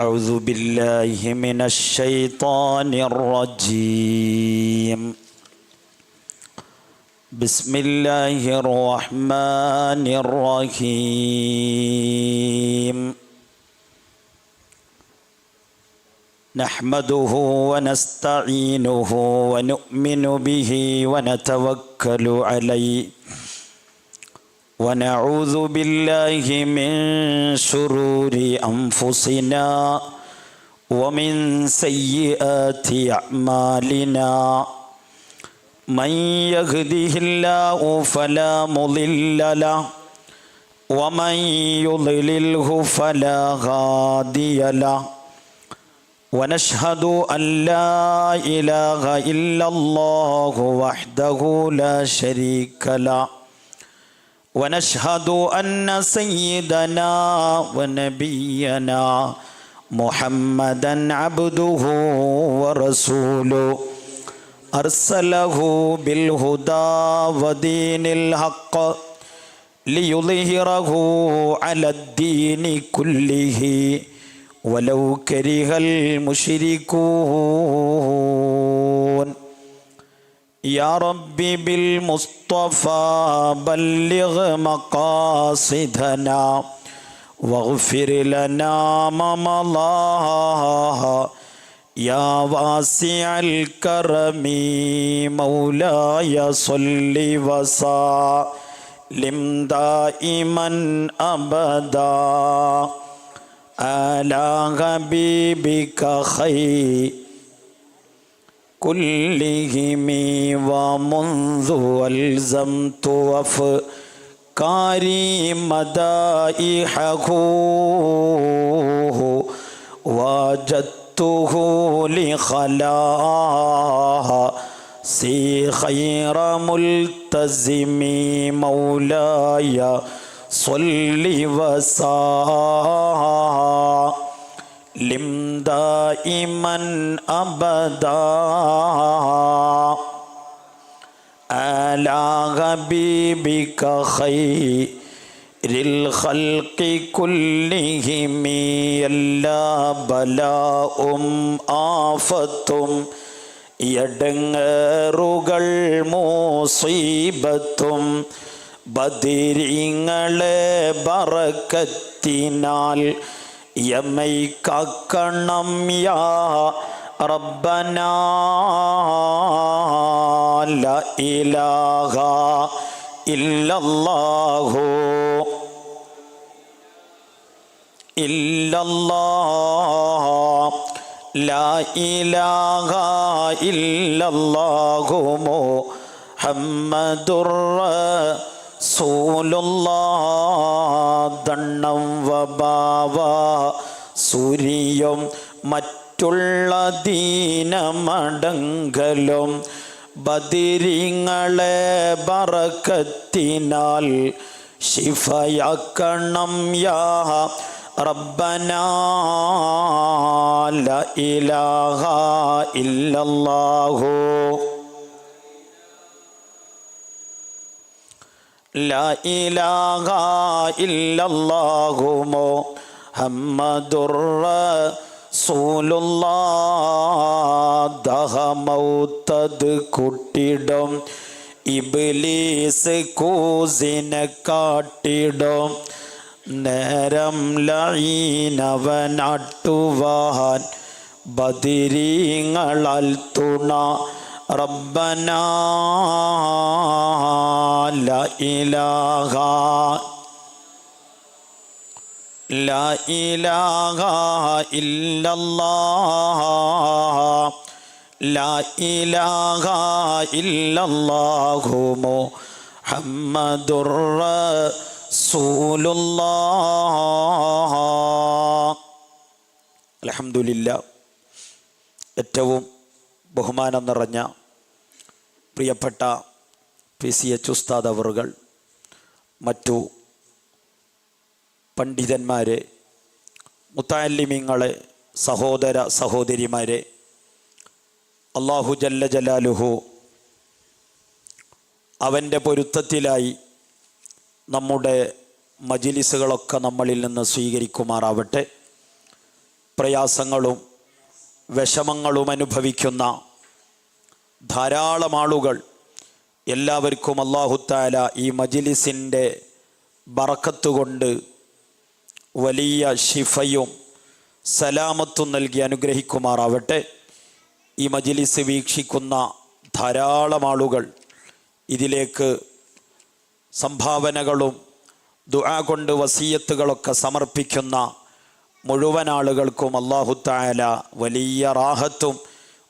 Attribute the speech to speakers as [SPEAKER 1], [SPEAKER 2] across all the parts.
[SPEAKER 1] أعوذ بالله من الشيطان الرجيم. بسم الله الرحمن الرحيم. نحمده ونستعينه ونؤمن به ونتوكل عليه ونعوذ بالله من شرور أنفسنا ومن سيئات أعمالنا. من يهده الله فلا مضل له ومن يضلله فلا هادي له. ونشهد أن لا إله إلا الله وحده لا شريك له. ونشهد أن سيدنا ونبينا محمدا عبده ورسوله أرسله بالهدى ودين الحق ليظهره على الدين كله ولو كره المشركون. يا ربي بالمصطفى بلغ مقاصدنا واغفر لنا ما مضى. يا واسع الكرم مولاي صل وسلم دائما أبدا على حبيبك خير كلهم. ومنذ ألزمت أفكاري مدائحه وجدته لخلاصي خير ملتزم. مولاي صل وسلم دائما أبدا على حبيبك خير الخلق كلهم. എല്ലാ ബലാഉം ആഫത്തും എടങ്ങേറുകൾ മുസീബത്തും ബദരീങ്ങളെ ബറക്കത്തിനാൽ യമൈ കാക്കണം യാ റബ്ബനാ. ലാ ഇലാഹ ഇല്ലല്ലാഹു ഇല്ലല്ലാഹ്. ലാ ഇലാഹ ഇല്ലല്ലാഹു മുഹമ്മദുർ റസൂലുള്ളാഹ്. ദണ്ണം വബാവ സൂര്യം മറ്റുള്ള ദീനമടങ്കലും ബദരീങ്ങളെ ബറക്കത്തിനാൽ ശിഫയാക്കണം യാ റബ്ബനാ. ലാ ഇലാഹ ഇല്ലല്ലാഹു ലാ ഇലാഹ ഇല്ലല്ലാഹു മുഹമ്മദുർ റസൂലുള്ളാഹ്. ദഹമൗത്തത് കുട്ടിടും ഇബ്ലീസ് കൂസിനെ കാട്ടിടും നേരം ലഈനവനാട്ടുവാൻ ബദരീങ്ങളാൽ തുണ റബ്ബനാ. ലാ ഇലാഹ ലാ ഇലാഹ ഇല്ലല്ലാഹ്. ലാ ഇലാഹ ഇല്ലല്ലാഹു മുഹമ്മദുർ റസൂലുള്ളാഹ്. അൽഹംദുലില്ലാ. ഏറ്റവും ബഹുമാനം നിറഞ്ഞ പ്രിയപ്പെട്ട PCH ഉസ്താദ് അവറുകൾ, മറ്റു പണ്ഡിതന്മാരെ, മുത്തഅല്ലിമീങ്ങളെ, സഹോദര സഹോദരിമാരെ, അല്ലാഹു ജല്ല ജലാലുഹു അവൻ്റെ പൊരുത്തത്തിലായി നമ്മുടെ മജ്‌ലിസുകളൊക്കെ നമ്മളിൽ നിന്ന് സ്വീകരിക്കുമാറാവട്ടെ. പ്രയാസങ്ങളും വിഷമങ്ങളും അനുഭവിക്കുന്ന ധാരാളം ആളുകൾ, എല്ലാവർക്കും അല്ലാഹു തആല ഈ മജ്‌ലിസിൻ്റെ ബറക്കത്ത് കൊണ്ട് വലിയ ശിഫയും സലാമത്തും നൽകി അനുഗ്രഹിക്കുമാറാവട്ടെ. ഈ മജ്‌ലിസ് വീക്ഷിക്കുന്ന ധാരാളം ആളുകൾ, ഇതിലേക്ക് സംഭാവനകളും ദുആ കൊണ്ട് വസിയത്തുകളൊക്കെ സമർപ്പിക്കുന്ന മുഴുവൻ ആളുകൾക്കും അല്ലാഹു തആല വലിയ റാഹത്തും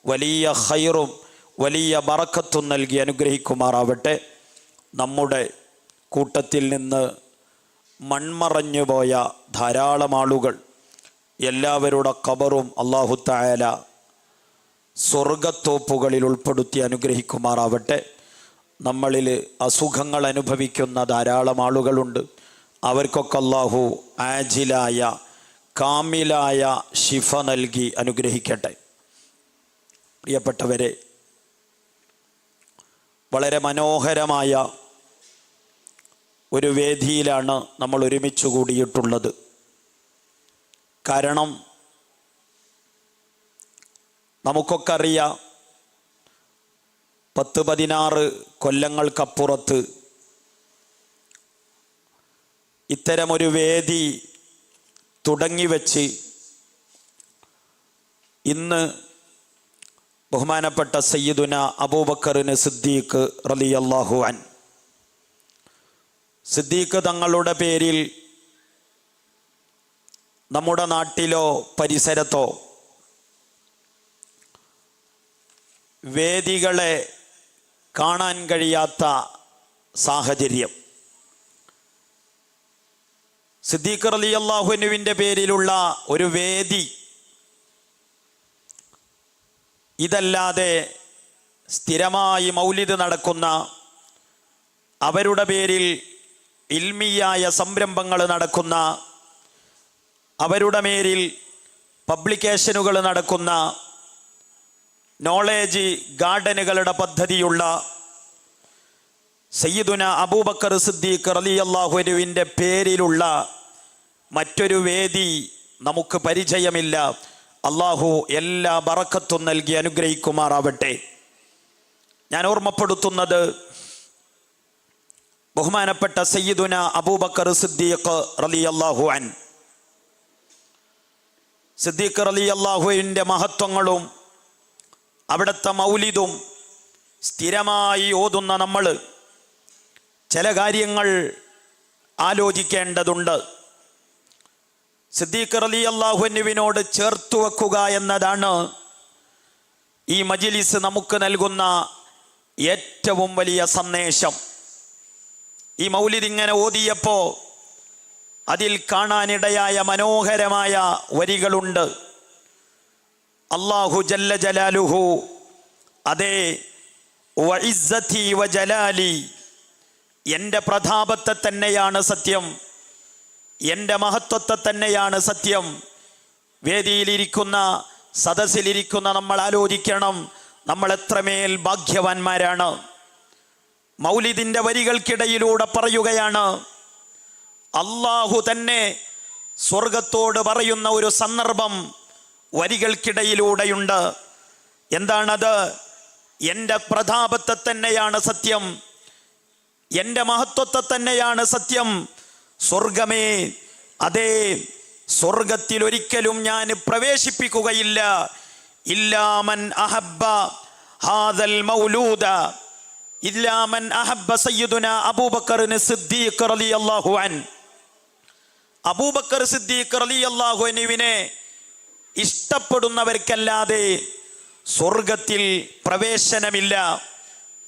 [SPEAKER 1] വലിയ ഖൈറും വലിയ ബറക്കത്തും നൽകി അനുഗ്രഹിക്കുമാറാവട്ടെ. നമ്മുടെ കൂട്ടത്തിൽ നിന്ന് മൺമറഞ്ഞു പോയ ധാരാളം ആളുകൾ, എല്ലാവരുടെ ഖബറും അല്ലാഹു തആല സ്വർഗത്തോപ്പുകളിൽ ഉൾപ്പെടുത്തി അനുഗ്രഹിക്കുമാറാവട്ടെ. നമ്മളിൽ അസുഖങ്ങൾ അനുഭവിക്കുന്ന ധാരാളം ആളുകളുണ്ട്. അവർക്കൊക്കെ അല്ലാഹു ആജിലായ കാമിലായ ശിഫ നൽകി അനുഗ്രഹിക്കട്ടെ. പ്രിയപ്പെട്ടവരെ, വളരെ മനോഹരമായ ഒരു വേദിയിലാണ് നമ്മൾ ഒരുമിച്ച് കൂടിയിട്ടുള്ളത്. കാരണം നമുക്കൊക്കെ അറിയാം, 10-16 കൊല്ലങ്ങൾക്കപ്പുറത്ത് ഇത്തരമൊരു വേദി തുടങ്ങിവെച്ച് ഇന്ന് ബഹുമാനപ്പെട്ട സയ്യിദുന അബൂബക്കറിന് സിദ്ദീഖ് റളിയല്ലാഹു അൻ സിദ്ദീഖ് തങ്ങളുടെ പേരിൽ നമ്മുടെ നാട്ടിലോ പരിസരത്തോ വേദികളെ കാണാൻ കഴിയാത്ത സാഹചര്യം. സിദ്ദീഖ് റളിയല്ലാഹു അൻഹുവിൻ്റെ പേരിലുള്ള ഒരു വേദി ഇതല്ലാതെ സ്ഥിരമായി മൗലിദ് നടക്കുന്ന, അവരുടെ പേരിൽ ഇൽമിയായ സംരംഭങ്ങൾ നടക്കുന്ന, അവരുടെ പേരിൽ പബ്ലിക്കേഷനുകൾ നടക്കുന്ന, നോളേജ് ഗാർഡനുകളുടെ പദ്ധതിയുള്ള സയ്യിദുന അബൂബക്കർ സിദ്ദീഖ് റളിയല്ലാഹു അൻഹുവിൻ്റെ പേരിലുള്ള മറ്റൊരു വേദി നമുക്ക് പരിചയമില്ല. അള്ളാഹു എല്ലാ ബറക്കത്തും നൽകി അനുഗ്രഹിക്കുമാറാവട്ടെ. ഞാൻ ഓർമ്മപ്പെടുത്തുന്നത്, ബഹുമാനപ്പെട്ട സയ്യിദുന അബൂബക്കർ സിദ്ദീഖ് റളിയല്ലാഹു അൻ സിദ്ദീഖ് റളിയല്ലാഹുവിൻ്റെ മഹത്വങ്ങളും അവിടുത്തെ മൗലിദും സ്ഥിരമായി ഓതുന്ന നമ്മൾ ചില കാര്യങ്ങൾ ആലോചിക്കേണ്ടതുണ്ട്. സിദ്ദീഖ് റളിയല്ലാഹു അൻഹുവിനോട് ചേർത്തു വെക്കുക എന്നതാണ് ഈ മജ്‌ലിസ് നമുക്ക് നൽകുന്ന ഏറ്റവും വലിയ സന്ദേശം. ഈ മൗലിദ് ഇങ്ങനെ ഓതിയപ്പോൾ അതിൽ കാണാനിടയായ മനോഹരമായ വരികളുണ്ട്. അല്ലാഹു ജല്ല ജലാലുഹു, അതേ, വഇസ്സതി വജലാലി, എൻ്റെ പ്രതാപത്തെ തന്നെയാണ് സത്യം, എൻ്റെ മഹത്വത്തെ തന്നെയാണ് സത്യം. വേദിയിലിരിക്കുന്ന, സദസ്സിലിരിക്കുന്ന നമ്മൾ ആലോചിക്കണം, നമ്മൾ എത്രമേൽ ഭാഗ്യവാന്മാരാണ്. മൗലിദിൻ്റെ വരികൾക്കിടയിലൂടെ പറയുകയാണ്, അല്ലാഹു തന്നെ സ്വർഗത്തോട് പറയുന്ന ഒരു സന്ദർഭം വരികൾക്കിടയിലൂടെയുണ്ട്. എന്താണത്? എൻ്റെ പ്രതാപത്തെ തന്നെയാണ് സത്യം, എൻ്റെ മഹത്വത്തെ തന്നെയാണ് സത്യം. സ്വർഗമേ, അതേ, സ്വർഗത്തിൽ ഒരിക്കലും ഞാൻ പ്രവേശിപ്പിക്കുകയില്ല. ഇല്ലാമൻ അഹബ്ബ ഹാദൽ മൗലൂദ, ഇല്ലാമൻ അഹബ്ബ സയ്യിദുന അബൂബക്കറിന് സിദ്ദീഖ് റളിയല്ലാഹു അൻ. അബൂബക്കർ സിദ്ദീഖ് റളിയല്ലാഹു അൻഹുവിനെ ഇഷ്ടപ്പെടുന്നവർക്കല്ലാതെ സ്വർഗത്തിൽ പ്രവേശനമില്ല.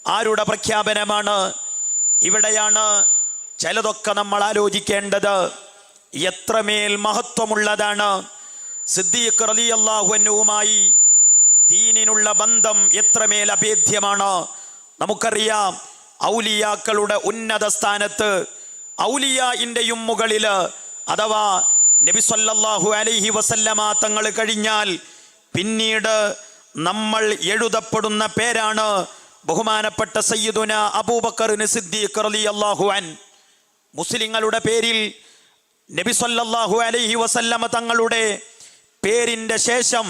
[SPEAKER 1] ആരുടെ പ്രഖ്യാപനമാണ്? ഇവിടെയാണ് ചിലതൊക്കെ നമ്മൾ ആലോചിക്കേണ്ടത്. എത്രമേൽ മഹത്വമുള്ളതാണ് സിദ്ദീഖ് റളിയല്ലാഹു അൻഹുവുമായി ദീനിനുള്ള ബന്ധം, എത്രമേൽ അഭേദ്യമാണ്. നമുക്കറിയാം, ഔലിയാക്കളുടെ ഉന്നത സ്ഥാനത്ത്, ഔലിയാഇൻ്റെയും മുകളിൽ, അഥവാ നബി സല്ലല്ലാഹു അലൈഹി വസല്ലമ തങ്ങൾ കഴിഞ്ഞാൽ പിന്നീട് നമ്മൾ എഴുതപ്പെടുന്ന പേരാണ് ബഹുമാനപ്പെട്ട സയ്യിദുന അബൂബക്കറിന് സിദ്ദീഖ് റളിയല്ലാഹു അൻ. മുസ്ലിങ്ങളുടെ പേരിൽ നബി സല്ലല്ലാഹു അലൈഹി വസല്ലമ തങ്ങളുടെ പേരിന്റെ ശേഷം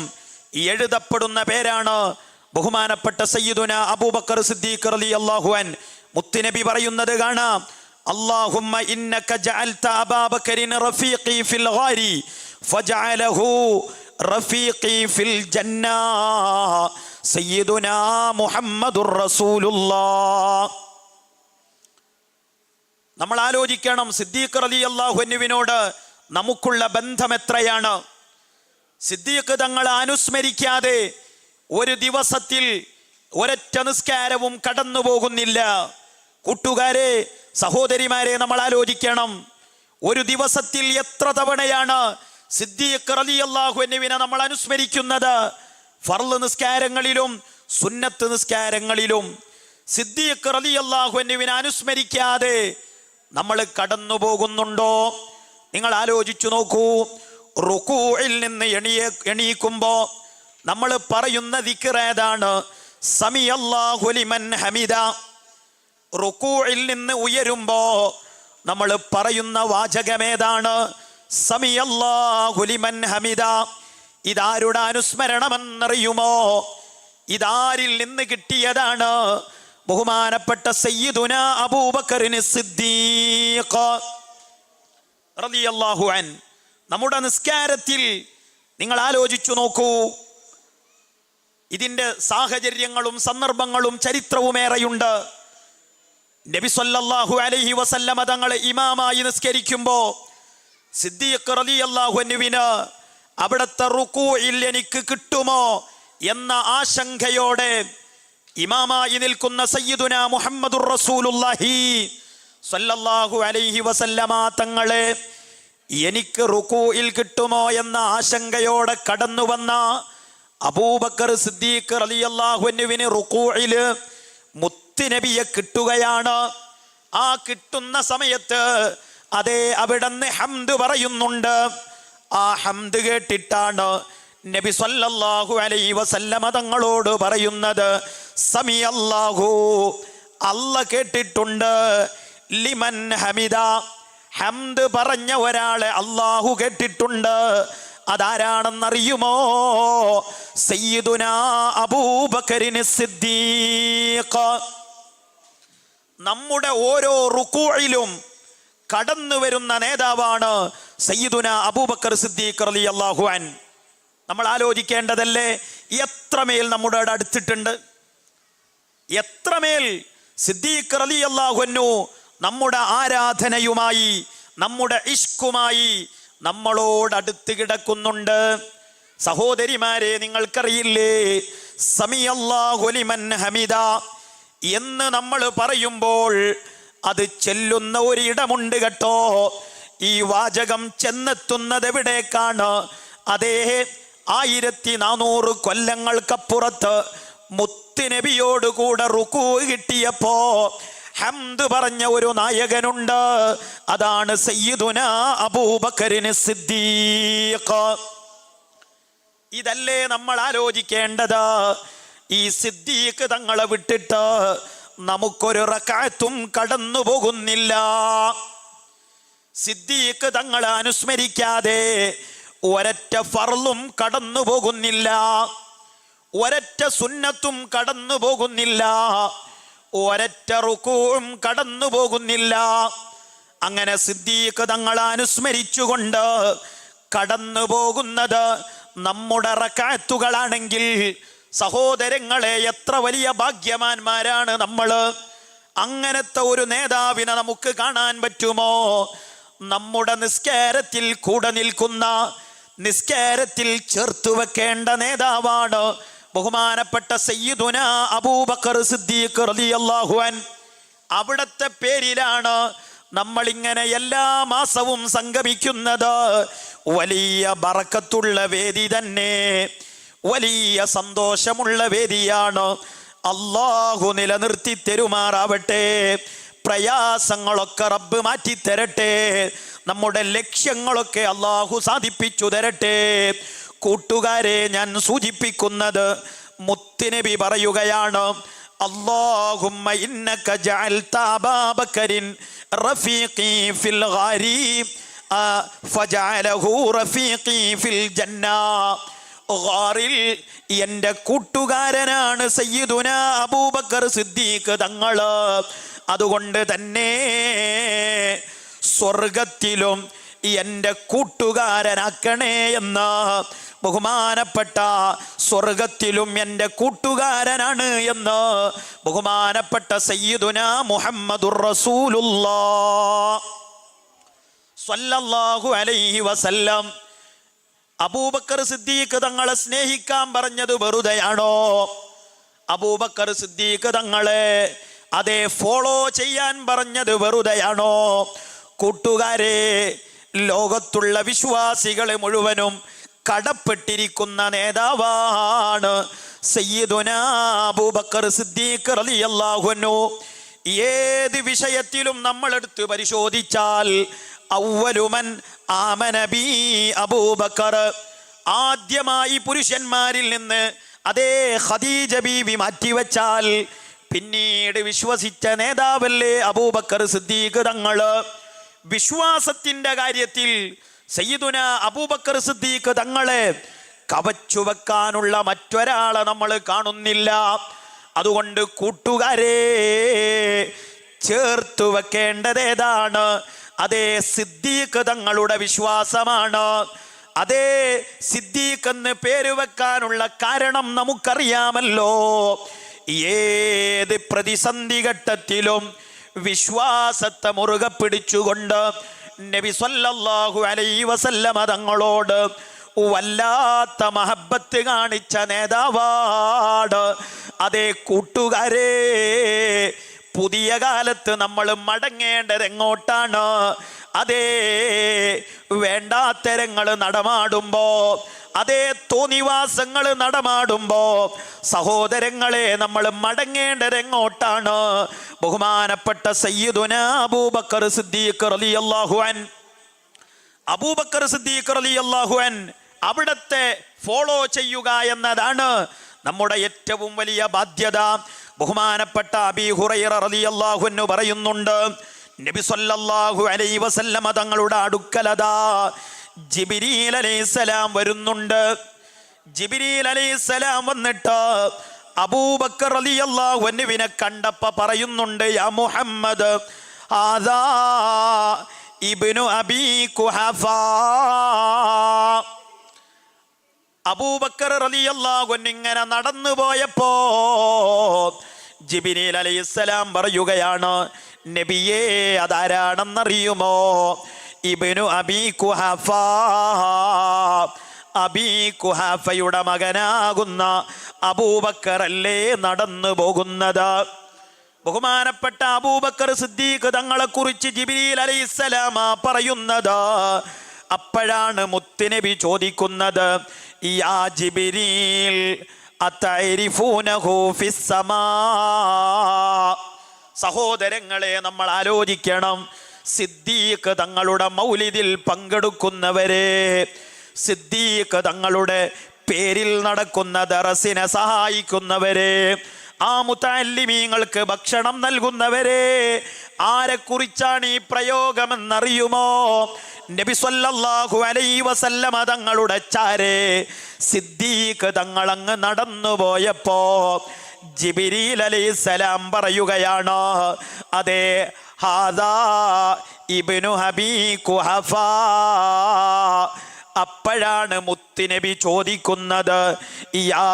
[SPEAKER 1] എഴുതപ്പെടുന്ന പേരാണ് ബഹുമാനപ്പെട്ട സയ്യിദുന അബൂബക്കർ സിദ്ദീഖ് റളിയല്ലാഹു അൻഹു. മുത്തുനബി പറയുന്നത് കാണാം, അല്ലാഹുമ്മ ഇന്നക ജഅൽത അബൂബക്കറിൻ റഫീഖി ഫിൽ ഗാരി ഫജഅലഹു റഫീഖി ഫിൽ ജന്ന സയ്യിദുനാ മുഹമ്മദുർ റസൂലുള്ളാഹ്. നമ്മൾ ആലോചിക്കണം, സിദ്ദീഖ് റളിയല്ലാഹു അൻഹുവിനോട് നമുക്കുള്ള ബന്ധം എത്രയാണ്. സിദ്ദീഖ് തങ്ങളെ അനുസ്മരിക്കാതെ ഒരു ദിവസത്തിൽ ഒരൊറ്റ നിസ്കാരവും കടന്നു പോകുന്നില്ല. കൂട്ടുകാരെ, സഹോദരിമാരെ, നമ്മൾ ആലോചിക്കണം, ഒരു ദിവസത്തിൽ എത്ര തവണയാണ് സിദ്ദീഖ് റളിയല്ലാഹു അൻഹുവിനെ നമ്മൾ അനുസ്മരിക്കുന്നത്. ഫർള് നിസ്കാരങ്ങളിലും സുന്നത്ത് നിസ്കാരങ്ങളിലും സിദ്ദീഖ് റളിയല്ലാഹു അൻഹുവിനെ അനുസ്മരിക്കാതെ നമ്മൾ കടന്നു പോകുന്നുണ്ടോ? നിങ്ങൾ ആലോചിച്ചു നോക്കൂ. റുകൂഇൽ നിന്ന് എണീക്കുമ്പോ നമ്മൾ പറയുന്ന ദിക്ർ ഏതാണ്? സമിഅല്ലാഹു ലിമൻ ഹമിദ. റുകൂഇൽ നിന്ന് ഉയരുമ്പോ നമ്മൾ പറയുന്ന വാചകമേതാണ്? സമിഅല്ലാഹു ലിമൻ ഹമിദ. ഇതാരുടെ അനുസ്മരണമെന്നറിയുമോ? ഇതാരിൽ നിന്ന് കിട്ടിയതാണ്? ബഹുമാനപ്പെട്ട സയ്യിദുന അബൂബക്കറിന് സിദ്ദീഖ് റളിയല്ലാഹു അൻഹു. നമ്മുടെ നിസ്കാരത്തിൽ നിങ്ങൾ ആലോചിച്ചു നോക്കൂ. ഇതിന്റെ സാഹചര്യങ്ങളും സന്ദർഭങ്ങളും ചരിത്രവുമേറെയുണ്ട്. നബി സല്ലല്ലാഹു അലൈഹി വസല്ലമ തങ്ങൾ ഇമാമായി നിസ്കരിക്കുമ്പോ സിദ്ദീഖ് റളിയല്ലാഹു അൻഹുവിന് അവിടുത്തെ റുകൂഇൽ എനിക്ക് കിട്ടുമോ എന്ന ആശങ്കയോടെ ഇമാമായി നിൽക്കുന്ന സയ്യിദുന മുഹമ്മദുർ റസൂലുള്ളാഹി സല്ലല്ലാഹു അലൈഹി വസല്ലമ തങ്ങളെ എനിക്ക് റുകൂഇൽ കിട്ടുമോ എന്ന ആശങ്കയോടെ കടന്നു വന്ന അബൂബക്കർ സിദ്ദീഖ് റളിയല്ലാഹു അൻഹുവിന് റുകൂഇൽ മുത്തുനബിയെ കിട്ടുകയാണ്. ആ കിട്ടുന്ന സമയത്ത് അതേ അവിടുന്ന് ഹംദ് പറയുന്നുണ്ട്. ആ ഹംദ് കേട്ടിട്ടാണ് നബി സല്ലല്ലാഹു അലൈഹി വസല്ലമ തങ്ങളോട് പറയുന്നത്, സമിഅല്ലാഹു, അല്ലാഹ് കേട്ടിട്ടുണ്ട്, ലിമൻ ഹമിദ, ഹംദ് പറഞ്ഞ ഒരാളെ അല്ലാഹു കേട്ടിട്ടുണ്ട്. അതാരാണെന്നറിയുമോ? സയ്യിദുനാ അബൂബക്കറിന് സിദ്ദീഖ്. നമ്മുടെ ഓരോ റുകൂഇലും കടന്നു വരുന്ന നേതാവാണ് സയ്യിദുനാ അബൂബക്കർ സിദ്ദീഖ് റളിയല്ലാഹു അൻഹു. നമ്മൾ ആലോചിക്കേണ്ടതല്ലേ, എത്രമേൽ നമ്മുടെ അടുത്തിട്ടുണ്ട്, എത്രമേൽ സിദ്ദീഖ് റളിയല്ലാഹു അൻഹു നമ്മുടെ ആരാധനയുമായി, നമ്മുടെ ഇഷ്കുമായി നമ്മളോട് അടുത്ത് കിടക്കുന്നുണ്ട്. സഹോദരിമാരെ, നിങ്ങൾക്കറിയില്ലേ, സമിഅല്ലാഹു ലിമൻ ഹമിദ എന്ന് നമ്മൾ പറയുമ്പോൾ അത് ചെല്ലുന്ന ഒരിടമുണ്ട് കേട്ടോ. ഈ വാചകം ചെന്നെത്തുന്നത് എവിടേക്കാണ്? അതേ 1400 കൊല്ലങ്ങൾക്കപ്പുറത്ത് മുത്തുനബിയോട് കൂടെ റുകൂ കിട്ടിയപ്പോ ഹംദ് പറഞ്ഞ ഒരു നായകനുണ്ട്. അതാണ് സയ്യിദുനാ അബൂബക്കറിന് സിദ്ദീഖ്. ഇതല്ലേ നമ്മൾ ആലോചിക്കേണ്ടത്. ഈ സിദ്ദീഖ് തങ്ങളെ വിട്ടിട്ട് നമുക്കൊരു റക്അത്തും കടന്നു പോകുന്നില്ല. സിദ്ദീഖ് തങ്ങളെ അനുസ്മരിക്കാതെ ഒരൊറ്റ ഫർളും കടന്നു പോകുന്നില്ല, ഒരൊറ്റ സുന്നത്തും കടന്നു പോകുന്നില്ല, ഒരൊറ്റ റുകൂഉം കടന്നു പോകുന്നില്ല. അങ്ങനെ സിദ്ദീഖ് തങ്ങളെ അനുസ്മരിച്ചുകൊണ്ട് കടന്നു പോകുന്നത് നമ്മുടെ റക്അത്തുകളാണെങ്കിൽ സഹോദരങ്ങളെ, എത്ര വലിയ ഭാഗ്യവാന്മാരാണ് നമ്മൾ. അങ്ങനത്തെ ഒരു നേതാവിനെ നമുക്ക് കാണാൻ പറ്റുമോ? നമ്മുടെ നിസ്കാരത്തിൽ കൂടെ നിൽക്കുന്ന, നിസ്കാരത്തിൽ ചേർത്തു വെക്കേണ്ട നേതാവാണ് ബഹുമാനപ്പെട്ട സയ്യിദുനാ അബൂബക്കർ സിദ്ദീഖ് റളിയല്ലാഹു അൻഹു. അവിടുത്തെ പേരിലാണ് നമ്മളിങ്ങനെ എല്ലാ മാസവും സംഗമിക്കുന്നത്. വലിയ ബറക്കത്തുള്ള വേദി തന്നെ, വലിയ സന്തോഷമുള്ള വേദിയാണ്. അല്ലാഹു നിലനിർത്തി തരുമാറാവട്ടെ. പ്രയാസങ്ങളൊക്കെ റബ്ബ് മാറ്റി തരട്ടെ. നമ്മുടെ ലക്ഷ്യങ്ങളൊക്കെ അല്ലാഹു സാധിപ്പിച്ചു തരട്ടെ. കൂട്ടുകാരെ, ഞാൻ സൂചിപ്പിക്കുന്നത് മുത്തുനബി പറയുകയാണ്, അല്ലാഹുമ്മ ഇന്നക ജഅൽത അബൂബക്കറിൻ റഫീഖി ഫിൽ ഗാരി. ഫജഅലഹു റഫീഖി ഫിൽ ജന്ന. ഗാറിൽ എൻ്റെ കൂട്ടുകാരനാണ് സയ്യിദുന അബൂബക്കർ സിദ്ദീഖ് തങ്ങള്. അതുകൊണ്ട് തന്നെ സ്വർഗത്തിലും എൻ്റെ കൂട്ടുകാരനാക്കണേ എന്ന് ബഹുമാനപ്പെട്ട, സ്വർഗത്തിലും എൻ്റെ കൂട്ടുകാരനാണ് എന്ന് ബഹുമാനപ്പെട്ട സയ്യിദുന മുഹമ്മദുർ റസൂലുള്ളാഹ് സ്വല്ലല്ലാഹു അലൈഹി വസല്ലം അബൂബക്കർ സിദ്ദീഖ് തങ്ങളെ സ്നേഹിക്കാൻ പറഞ്ഞത് വെറുതെയാണോ? അബൂബക്കർ സിദ്ദീഖ് തങ്ങളെ അതേ ഫോളോ ചെയ്യാൻ പറഞ്ഞത് വെറുതെയാണോ? കൂട്ടുകാരെ, ലോകത്തുള്ള വിശ്വാസികളെ മുഴുവനും കടപ്പെട്ടിരിക്കുന്ന നേതാവാണ് സയ്യിദുന അബൂബക്കർ സിദ്ദീഖ് റളിയല്ലാഹു അൻഹു. ഏത് വിഷയത്തിലും നമ്മൾ എടുത്ത് പരിശോധിച്ചാൽ അവ്വലുമൻ ആമന ബി അബൂബക്കർ, ആദ്യമായി പുരുഷന്മാരിൽ നിന്ന് അതേ ഖദീജ ബീവി മാറ്റിവെച്ചാൽ പിന്നീട് വിശ്വസിച്ച നേതാവല്ലേ അബൂബക്കർ സിദ്ദീഖ് തങ്ങള്. വിശ്വാസത്തിന്റെ കാര്യത്തിൽ സയ്യിദുന അബൂബക്കർ സിദ്ദീഖ് തങ്ങളെ കവച്ചു വെക്കാനുള്ള മറ്റൊരാളെ നമ്മൾ കാണുന്നില്ല. അതുകൊണ്ട് കൂട്ടുകാരെ, ചേർത്തു വെക്കേണ്ടതേതാണ്? അതേ സിദ്ദീഖ് തങ്ങളുടെ വിശ്വാസമാണ്. അതേ സിദ്ദീഖ് എന്ന് പേര് വെക്കാനുള്ള കാരണം നമുക്കറിയാമല്ലോ. ഏത് പ്രതിസന്ധി ഘട്ടത്തിലും വിശ്വാസത്തെ മുറുകെ പിടിച്ചുകൊണ്ട് നബി സല്ലല്ലാഹു അലൈഹി വസല്ലമ തങ്ങളോട് വല്ലാത്ത മഹബത്ത് കാണിച്ച നേതാവാണ്. അതേ കൂട്ടുകാരെ, പുതിയ കാലത്ത് നമ്മൾ മടങ്ങേണ്ടത് എങ്ങോട്ടാണ്? അതേ വേണ്ടാത്തരങ്ങൾ നടമാടുമ്പോ, അതേ തോന്നിവാസങ്ങൾ നടമാടുമ്പോ സഹോദരങ്ങളെ നമ്മൾ മടങ്ങേണ്ടത് എങ്ങോട്ടാണ്? ബഹുമാനപ്പെട്ട സയ്യിദുന അബൂബക്കർ സിദ്ദീഖ് റളിയല്ലാഹു അൻഹു, അബൂബക്കർ സിദ്ദീഖ് റളിയല്ലാഹു അൻഹു അവിടത്തെ ഫോളോ ചെയ്യുക എന്നതാണ് നമ്മുടെ ഏറ്റവും വലിയ ബാധ്യത. ബഹുമാനപ്പെട്ട അബീ ഹുറൈറ റളിയല്ലാഹു അൻഹു പറയുന്നുണ്ട്, നബി സല്ലല്ലാഹു അലൈഹി വസല്ലമ തങ്ങളുടെ അടുക്കലതാ ജിബ്രീൽ അലൈഹിസ്സലാം വരുന്നുണ്ട്. ജിബ്രീൽ അലൈഹിസ്സലാം വന്നിട്ട് അബൂബക്കർ റളിയല്ലാഹു അൻഹുവിനെ കണ്ടപ്പോൾ പറയുന്നുണ്ട്, യാ മുഹമ്മദ് ഹാദാ ഇബ്നു അബീ ഖുഹഫാ. അബൂബക്കർ റളിയല്ലാഹു അൻഹു ഇങ്ങനെ നടന്നു പോയപ്പോ ജിബ്രീൽ അലൈഹിസ്സലാം പറയുകയാണ്, നബിയേ അതാരാണെന്നറിയുമോ? ഇബ്നു അബീ ഖുഹഫാ, അബീ ഖുഹഫയുടെ മകനാകുന്ന അബൂബക്കർ അല്ലേ നടന്നു പോകുന്നത്. ബഹുമാനപ്പെട്ട അബൂബക്കർ സിദ്ദീഖ് തങ്ങളെ കുറിച്ച് ജിബ്രീൽ അലൈഹിസ്സലാം പറയുന്നത്. അപ്പോഴാണ് മുത്തുനബി ചോദിക്കുന്നത്, യാ ജിബ്രീൽ അതഅരിഫൂനഹു ഫിസ്സമാ. സഹോദരങ്ങളെ, നമ്മൾ ആലോചിക്കണം, സിദ്ദീഖ് തങ്ങളുടെ മൗലിദിൽ പങ്കെടുക്കുന്നവരെ, സിദ്ദീഖ് തങ്ങളുടെ പേരിൽ നടക്കുന്ന ദറസിനെ സഹായിക്കുന്നവരെ, ആ മുതഅല്ലിമീങ്ങൾക്ക് ഭക്ഷണം നൽകുന്നവരെ, ആരെക്കുറിച്ചാണ് ഈ പ്രയോഗമെന്നറിയുമോ? നബി സല്ലല്ലാഹു അലൈഹി വസല്ലമ തങ്ങളുടെ ചാരെ സിദ്ദീഖ് തങ്ങളങ്ങ് നടന്നു പോയപ്പോ ജിബ്രീൽ അലൈഹിസ്സലാം പറയുകയാണ്, അതെ ഹാദാ ഇബ്നു അബീ ഖുഹഫാ. അപ്പോഴാണ് മുത്തുനബി ചോദിക്കുന്നത്, യാ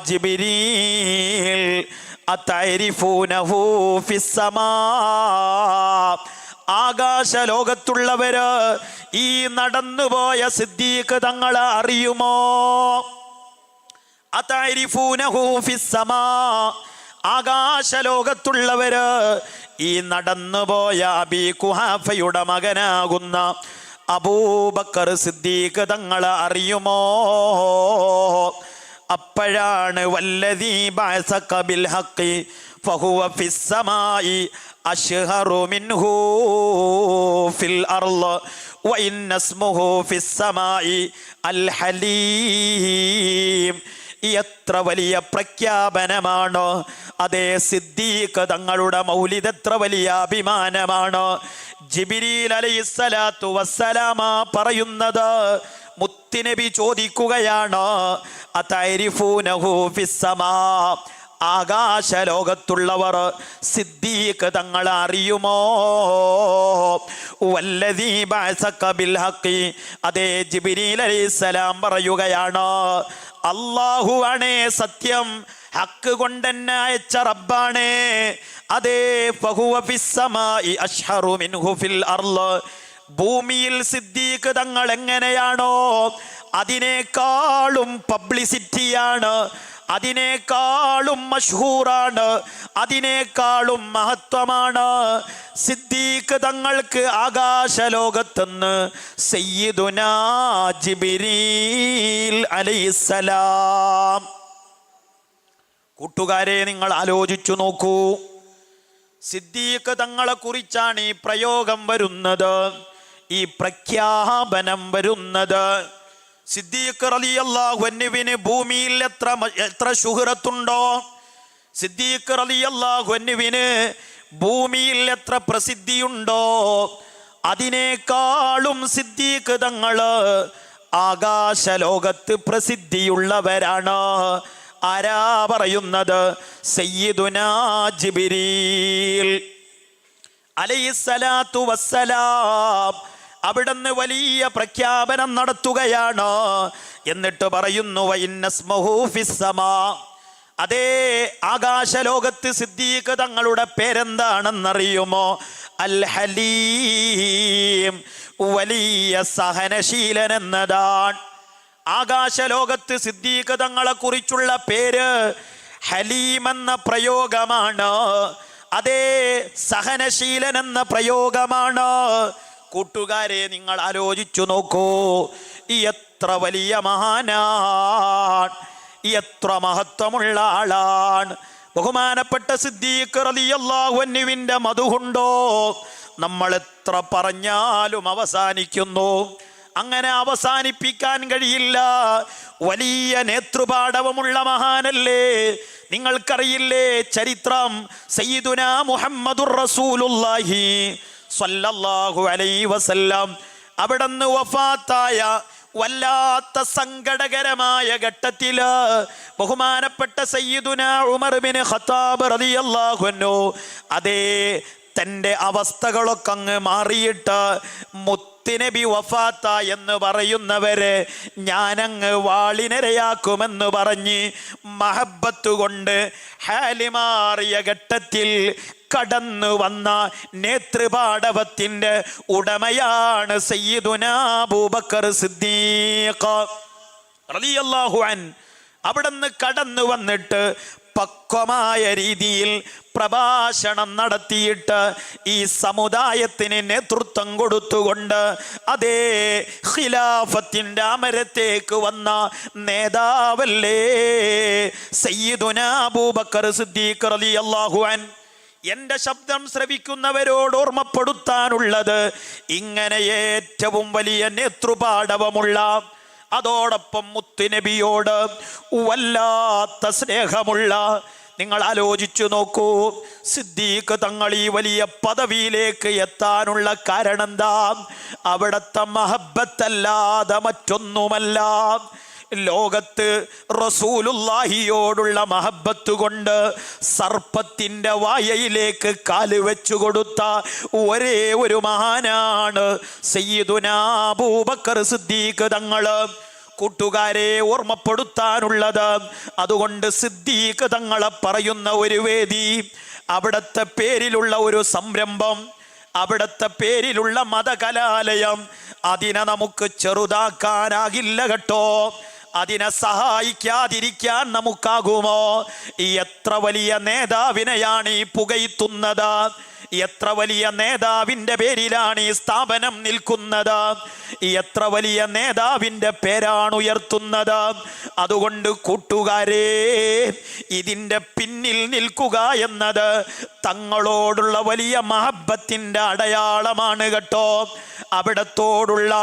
[SPEAKER 1] ജിബ്രീൽ അതഅരിഫൂനഹു ഫിസ്സമാ. ആകാശ ലോകത്തുള്ളവര് ഈ നടന്നുപോയ സിദ്ദീഖ് തങ്ങളെ അറിയുമോ? അതഅരിഫൂനഹു ഫിസ്സമാ. ആകാശ ലോകത്തുള്ളവര് ഈ നടന്നുപോയ അബീ ഖുഹഫയുടെ മകനാകുന്ന അബൂബക്കർ സിദ്ദീഖ് തങ്ങളെ അറിയുമോ? അപ്പോഴാണ് വല്ലദീ ബഅസക ബിൽ ഹഖി ഫഹുവ ഫിസ്സമായി അശ്ഹറു മിൻഹു ഫിൽ അർള് വഇന്ന ഇസ്മുഹു ഫിസ്സമായി അൽ ഹലീം. എത്ര വലിയ പ്രഖ്യാപനമാണ്! അതേ സിദ്ദീഖ് തങ്ങളുടെ മൗലിദ് എത്ര വലിയ അഭിമാനമാണ്! ജിബ്രീൽ അലൈഹിസ്സലാത്തു വസ്സലാമ പറയുന്നത്, മുത്തുനബി ചോദിക്കുകയാണ്, അതഅരിഫൂനഹു ഫിസ്സമാ, ആകാശലോകത്തുള്ളവർ സിദ്ദീഖ് തങ്ങളെ അറിയുമോ? വല്ലദീ ബഅസക ബിൽ ഹഖി, അതേ ജിബ്രീൽ അലൈഹിസ്സലാം പറയുകയാണ്, അല്ലാഹുവാണേ സത്യം, ഹക്ക് കൊണ്ടെന്നെ അയച്ച റബ്ബാണേ. അതേ ഫഹുവ ഫിസ്സമായി അശ്ഹറു മിൻഹു ഫിൽ അർള്, ഭൂമിയിൽ സിദ്ദീഖ് തങ്ങൾ എങ്ങനെയാണോ അതിനേക്കാളും പബ്ലിസിറ്റിയാണ്, അതിനേക്കാളും മഷ്ഹൂറാണ്, അതിനേക്കാളും മഹത്വമാണ് സിദ്ദീഖ് തങ്ങൾക്ക് ആകാശലോകത്തുനിന്ന് സയ്യിദുനാ ജിബ്രീൽ അലൈഹിസ്സലാം. കൂട്ടുകാരെ, നിങ്ങൾ ആലോചിച്ചു നോക്കൂ, സിദ്ദീഖ് തങ്ങളെ കുറിച്ചാണ് ഈ പ്രയോഗം വരുന്നത്, ഈ പ്രഖ്യാപനം വരുന്നത്. സിദ്ദീഖ് റളിയല്ലാഹു അൻഹുവിന് ഭൂമിയിൽ എത്ര ശുഹ്റത്തുണ്ടോ, സിദ്ദീഖ് റളിയല്ലാഹു അൻഹുവിന് ഭൂമിയിൽ എത്ര പ്രസിദ്ധിയുണ്ടോ, അതിനേക്കാളും സിദ്ദീഖ് തങ്ങള് ആകാശലോകത്ത് പ്രസിദ്ധിയുള്ളവരാണ്. ആരാ പറയുന്നത്? സയ്യിദുനാ ജിബ്രീൽ അലൈഹിസ്സലാത്തു വസ്സലാം. അവിടുന്ന് വലിയ പ്രഖ്യാപനം നടത്തുകയാണ്. എന്നിട്ട് പറയുന്നു, വഇന്നസ്മഹു ഫിസ്സമാ, അതേ ആകാശലോകത്ത് സിദ്ദീഖ് തങ്ങളുടെ പേരെന്താണെന്നറിയുമോ? അൽ ഹലീം, വലിയ സഹനശീലൻ എന്നതാണ്. ആകാശലോകത്ത് സിദ്ദീഖ് തങ്ങളെ കുറിച്ചുള്ള പേര് ഹലീം എന്ന പ്രയോഗമാണ്. അതേ സഹനശീലൻ എന്ന പ്രയോഗമാണ്. കൂട്ടുകാരെ, നിങ്ങൾ ആലോചിച്ചു നോക്കൂ, എത്ര വലിയ മഹാനാണ്, എത്ര മഹത്വമുള്ള ആളാണ്. ബഹുമാനപ്പെട്ട സിദ്ദീഖ് റളിയല്ലാഹു അൻഹുവിന്റെ മധുഹുണ്ടോ? നമ്മൾ എത്ര പറഞ്ഞാലും അവസാനിക്കുന്നു. അങ്ങനെ അവസാനിപ്പിക്കാൻ കഴിയില്ല. വലിയ നേതൃപാടവമുള്ള മഹാനല്ലേ. നിങ്ങൾക്കറിയില്ലേ ചരിത്രം? സയ്യിദുനാ മുഹമ്മദുർ റസൂലുള്ളാഹി സ്വല്ലല്ലാഹു അലൈഹി വസല്ലം അവിടുന്ന് വഫാത്തായ വല്ലാത്ത സങ്കടകരമായ ഘട്ടത്തില് ബഹുമാനപ്പെട്ട സയ്യിദുനാ ഉമർ ബിൻ ഖത്താബ് റളിയല്ലാഹു അൻഹു അതേ തൻ്റെ അവസ്ഥകളൊക്കെ അങ്ങ് മാറിയിട്ട് മുത്തുനബി വഫാത്ത എന്ന് പറയുന്നവരെ ഞാനങ്ങ് വാളിനിരയാക്കുമെന്ന് പറഞ്ഞ് മഹബത്ത് കൊണ്ട് ഹാലിമാറിയ ഘട്ടത്തിൽ കടന്നു വന്ന നേതൃപാടവത്തിൻ്റെ ഉടമയാണ് സയ്യിദുനാ അബൂബക്കർ സിദ്ദീഖ് റളിയല്ലാഹു അൻഹു. അവിടുന്ന് കടന്നു വന്നിട്ട് പക്വമായ രീതിയിൽ പ്രഭാഷണം നടത്തിയിട്ട് ഈ സമുദായത്തിന് നേതൃത്വം കൊടുത്തുകൊണ്ട് അതേ ഖിലാഫത്തിൻ്റെ അമരത്തേക്ക് വന്ന നേതാവല്ലേ സയ്യിദുനാ അബൂബക്കർ സിദ്ദീഖ് റളിയല്ലാഹു അൻഹു. എൻ്റെ ശബ്ദം ശ്രവിക്കുന്നവരോട് ഓർമ്മപ്പെടുത്താനുള്ളത്, ഇങ്ങനെ ഏറ്റവും വലിയ നേതൃപാടവമുള്ള, അതോടൊപ്പം മുത്തുനബിയോട് വല്ലാത്ത സ്നേഹമുള്ള, നിങ്ങൾ ആലോചിച്ചു നോക്കൂ, സിദ്ദീഖ് തങ്ങൾ ഈ വലിയ പദവിയിലേക്ക് എത്താനുള്ള കാരണം എന്താ? അവിടുത്തെ മഹബത്തല്ലാതെ മറ്റൊന്നുമല്ല. ലോകത്ത് റസൂലുള്ളാഹിയോടുള്ള മഹബത്ത് കൊണ്ട് സർപ്പത്തിൻ്റെ വായയിലേക്ക് കാല് വെച്ചു കൊടുത്ത ഒരേ ഒരു മഹാനാണ് സയ്യിദുനാ അബൂബക്കർ സിദ്ദീഖ് തങ്ങൾ. കൂട്ടുകാരെ, ഓർമ്മപ്പെടുത്താനുള്ളത്, അതുകൊണ്ട് സിദ്ദീഖ് തങ്ങളെ പറയുന്ന ഒരു വേദി, അവിടുത്തെ പേരിലുള്ള ഒരു സംരംഭം, അവിടുത്തെ പേരിലുള്ള മതകലാലയം, അതിനെ നമുക്ക് ചെറുതാക്കാനാകില്ല കേട്ടോ. അതിനെ സഹായിക്കാതിരിക്കാൻ നമുക്കാകുമോ? എത്ര വലിയ നേതാവിനെയാണ് ഈ പുകഴ്ത്തുന്നത്, എത്ര വലിയ നേതാവിൻ്റെ പേരിലാണ് ഈ സ്ഥാപനം നിൽക്കുന്നത്, എത്ര വലിയ നേതാവിൻ്റെ പേരാണ് ഉയർത്തുന്നത്. അതുകൊണ്ട് കൂട്ടുകാരെ, ഇതിൻ്റെ പിന്നിൽ നിൽക്കുക എന്നത് തങ്ങളോടുള്ള വലിയ മഹബത്തിൻ്റെ അടയാളമാണ് കേട്ടോ. അവിടത്തോടുള്ള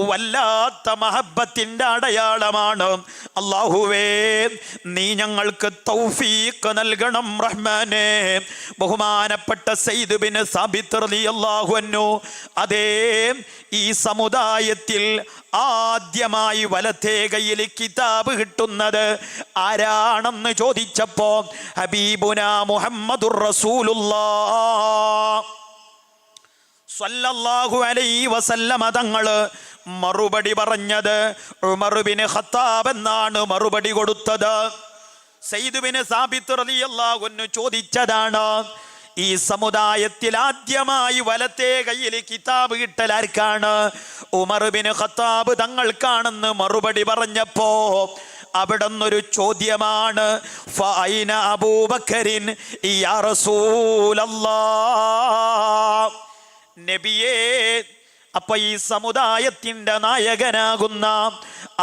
[SPEAKER 1] വല്ലാത്ത മഹബത്തിൻ്റെ അടയാളമാണ്. അല്ലാഹുവേ, നീ ഞങ്ങൾക്ക് തൗഫീഖ് നൽകണം റഹ്മാനേ. ബഹുമാനപ്പെട്ട സയ്യിദ് സയ്യിദ് ബിൻ സാബിത്ത് റളിയല്ലാഹു അൻഹു അതേ ഈ സമുദായത്തിൽ ആദ്യമായി വലത്തേ കയ്യിൽ കിതാബ് കിട്ടുന്നത് ആരാണെന്ന് ചോദിച്ചപ്പോ ഹബീബുനാ മുഹമ്മദുർ റസൂലുള്ളാഹ് സ്വല്ലല്ലാഹു അലൈഹി വസല്ലമ തങ്ങള് മറുപടി പറഞ്ഞത് ഉമർ ബിൻ ഖത്താബ് എന്നാണ് മറുപടി കൊടുത്തത്. സയ്യിദ് ബിൻ സാബിത്ത് റളിയല്ലാഹു അൻഹു ചോദിച്ചതാണ്, ഈ സമുദായത്തിൽ ആദ്യമായി വലത്തേ കയ്യിൽ കിതാബ് കിട്ടൽ ആർക്കാണ്? ഉമർ ബിൻ ഖത്താബ് തങ്ങൾക്കാണെന്ന് മറുപടി പറഞ്ഞപ്പോ അവിടുന്നൊരു ചോദ്യമാണ്, ഫഅൈന അബൂബക്കറിൻ യാ റസൂലല്ലാഹ്. നബിയേ, അപ്പൊ ഈ സമുദായത്തിന്റെ നായകനാകുന്ന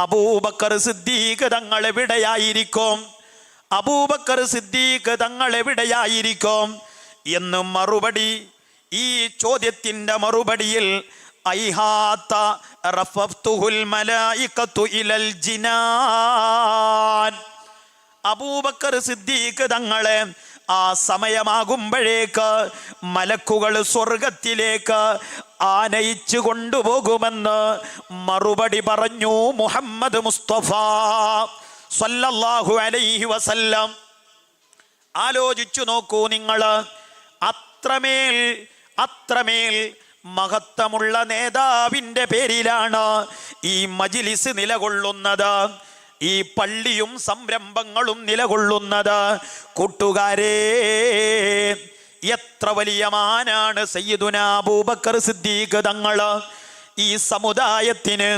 [SPEAKER 1] അബൂബക്കർ സിദ്ദീഖ് തങ്ങൾ എവിടെയായിരിക്കും? അബൂബക്കർ സിദ്ദീഖ് തങ്ങൾ എവിടെയായിരിക്കും എന്ന് മറുപടി, ഈ ചോദ്യത്തിന്റെ മറുപടിയിൽ ഐഹാത്ത റഫഫ്തുഹുൽ മലായികതു ഇലൽ ജിനാൻ. അബൂബക്കർ സിദ്ദീഖ് തങ്ങളെ ആ സമയമാകുമ്പോഴേക്ക് മലക്കുകൾ സ്വർഗത്തിലേക്ക് ആനയിച്ചു കൊണ്ടുപോകുമെന്ന് മറുപടി പറഞ്ഞു മുഹമ്മദ് മുസ്തഫ സ്വല്ലല്ലാഹു അലൈഹി വസല്ലം. ആലോചിച്ചു നോക്കൂ നിങ്ങൾ, അത്രമേൽ മഹത്വമുള്ള നേതാവിൻ്റെ പേരിലാണ് ഈ മജ്ലിസ് നിലകൊള്ളുന്നത്, ഈ പള്ളിയും സംരംഭങ്ങളും നിലകൊള്ളുന്നത്. കൂട്ടുകാരെ, എത്ര വലിയ മാനാണ് സയ്യിദുനാ അബൂബക്കർ സിദ്ദീഖ് തങ്ങൾ. ഈ സമുദായത്തിന്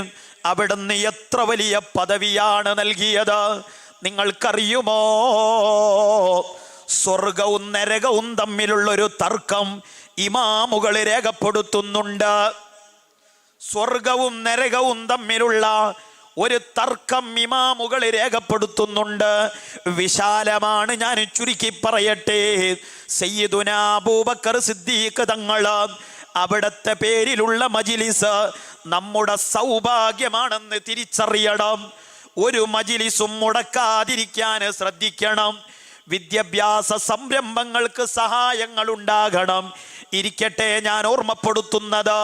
[SPEAKER 1] അവിടുന്ന് എത്ര വലിയ പദവിയാണ് നൽകിയത് നിങ്ങൾക്കറിയുമോ? സ്വർഗവും നരകവും തമ്മിലുള്ളൊരു തർക്കം ഇമാമുകൾ രേഖപ്പെടുത്തുന്നുണ്ട്. സ്വർഗവും നരകവും തമ്മിലുള്ള ഒരു തർക്കം ഇമാമുകൾ രേഖപ്പെടുത്തുന്നുണ്ട്. വിശാലമാണ്, ഞാൻ ചുരുക്കി പറയട്ടെ. സയ്യിദുനാ അബൂബക്കർ സിദ്ദീഖ് തങ്ങൾ അവിടത്തെ പേരിലുള്ള മജ്ലിസ് നമ്മുടെ സൗഭാഗ്യമാണെന്ന് തിരിച്ചറിയണം. ഒരു മജ്ലിസും മുടക്കാതിരിക്കാൻ ശ്രദ്ധിക്കണം. വിദ്യാഭ്യാസ സംരംഭങ്ങൾക്ക് സഹായങ്ങൾ ഉണ്ടാകണം. ഇരിക്കട്ടെ, ഞാൻ ഓർമ്മപ്പെടുത്തുന്നത്,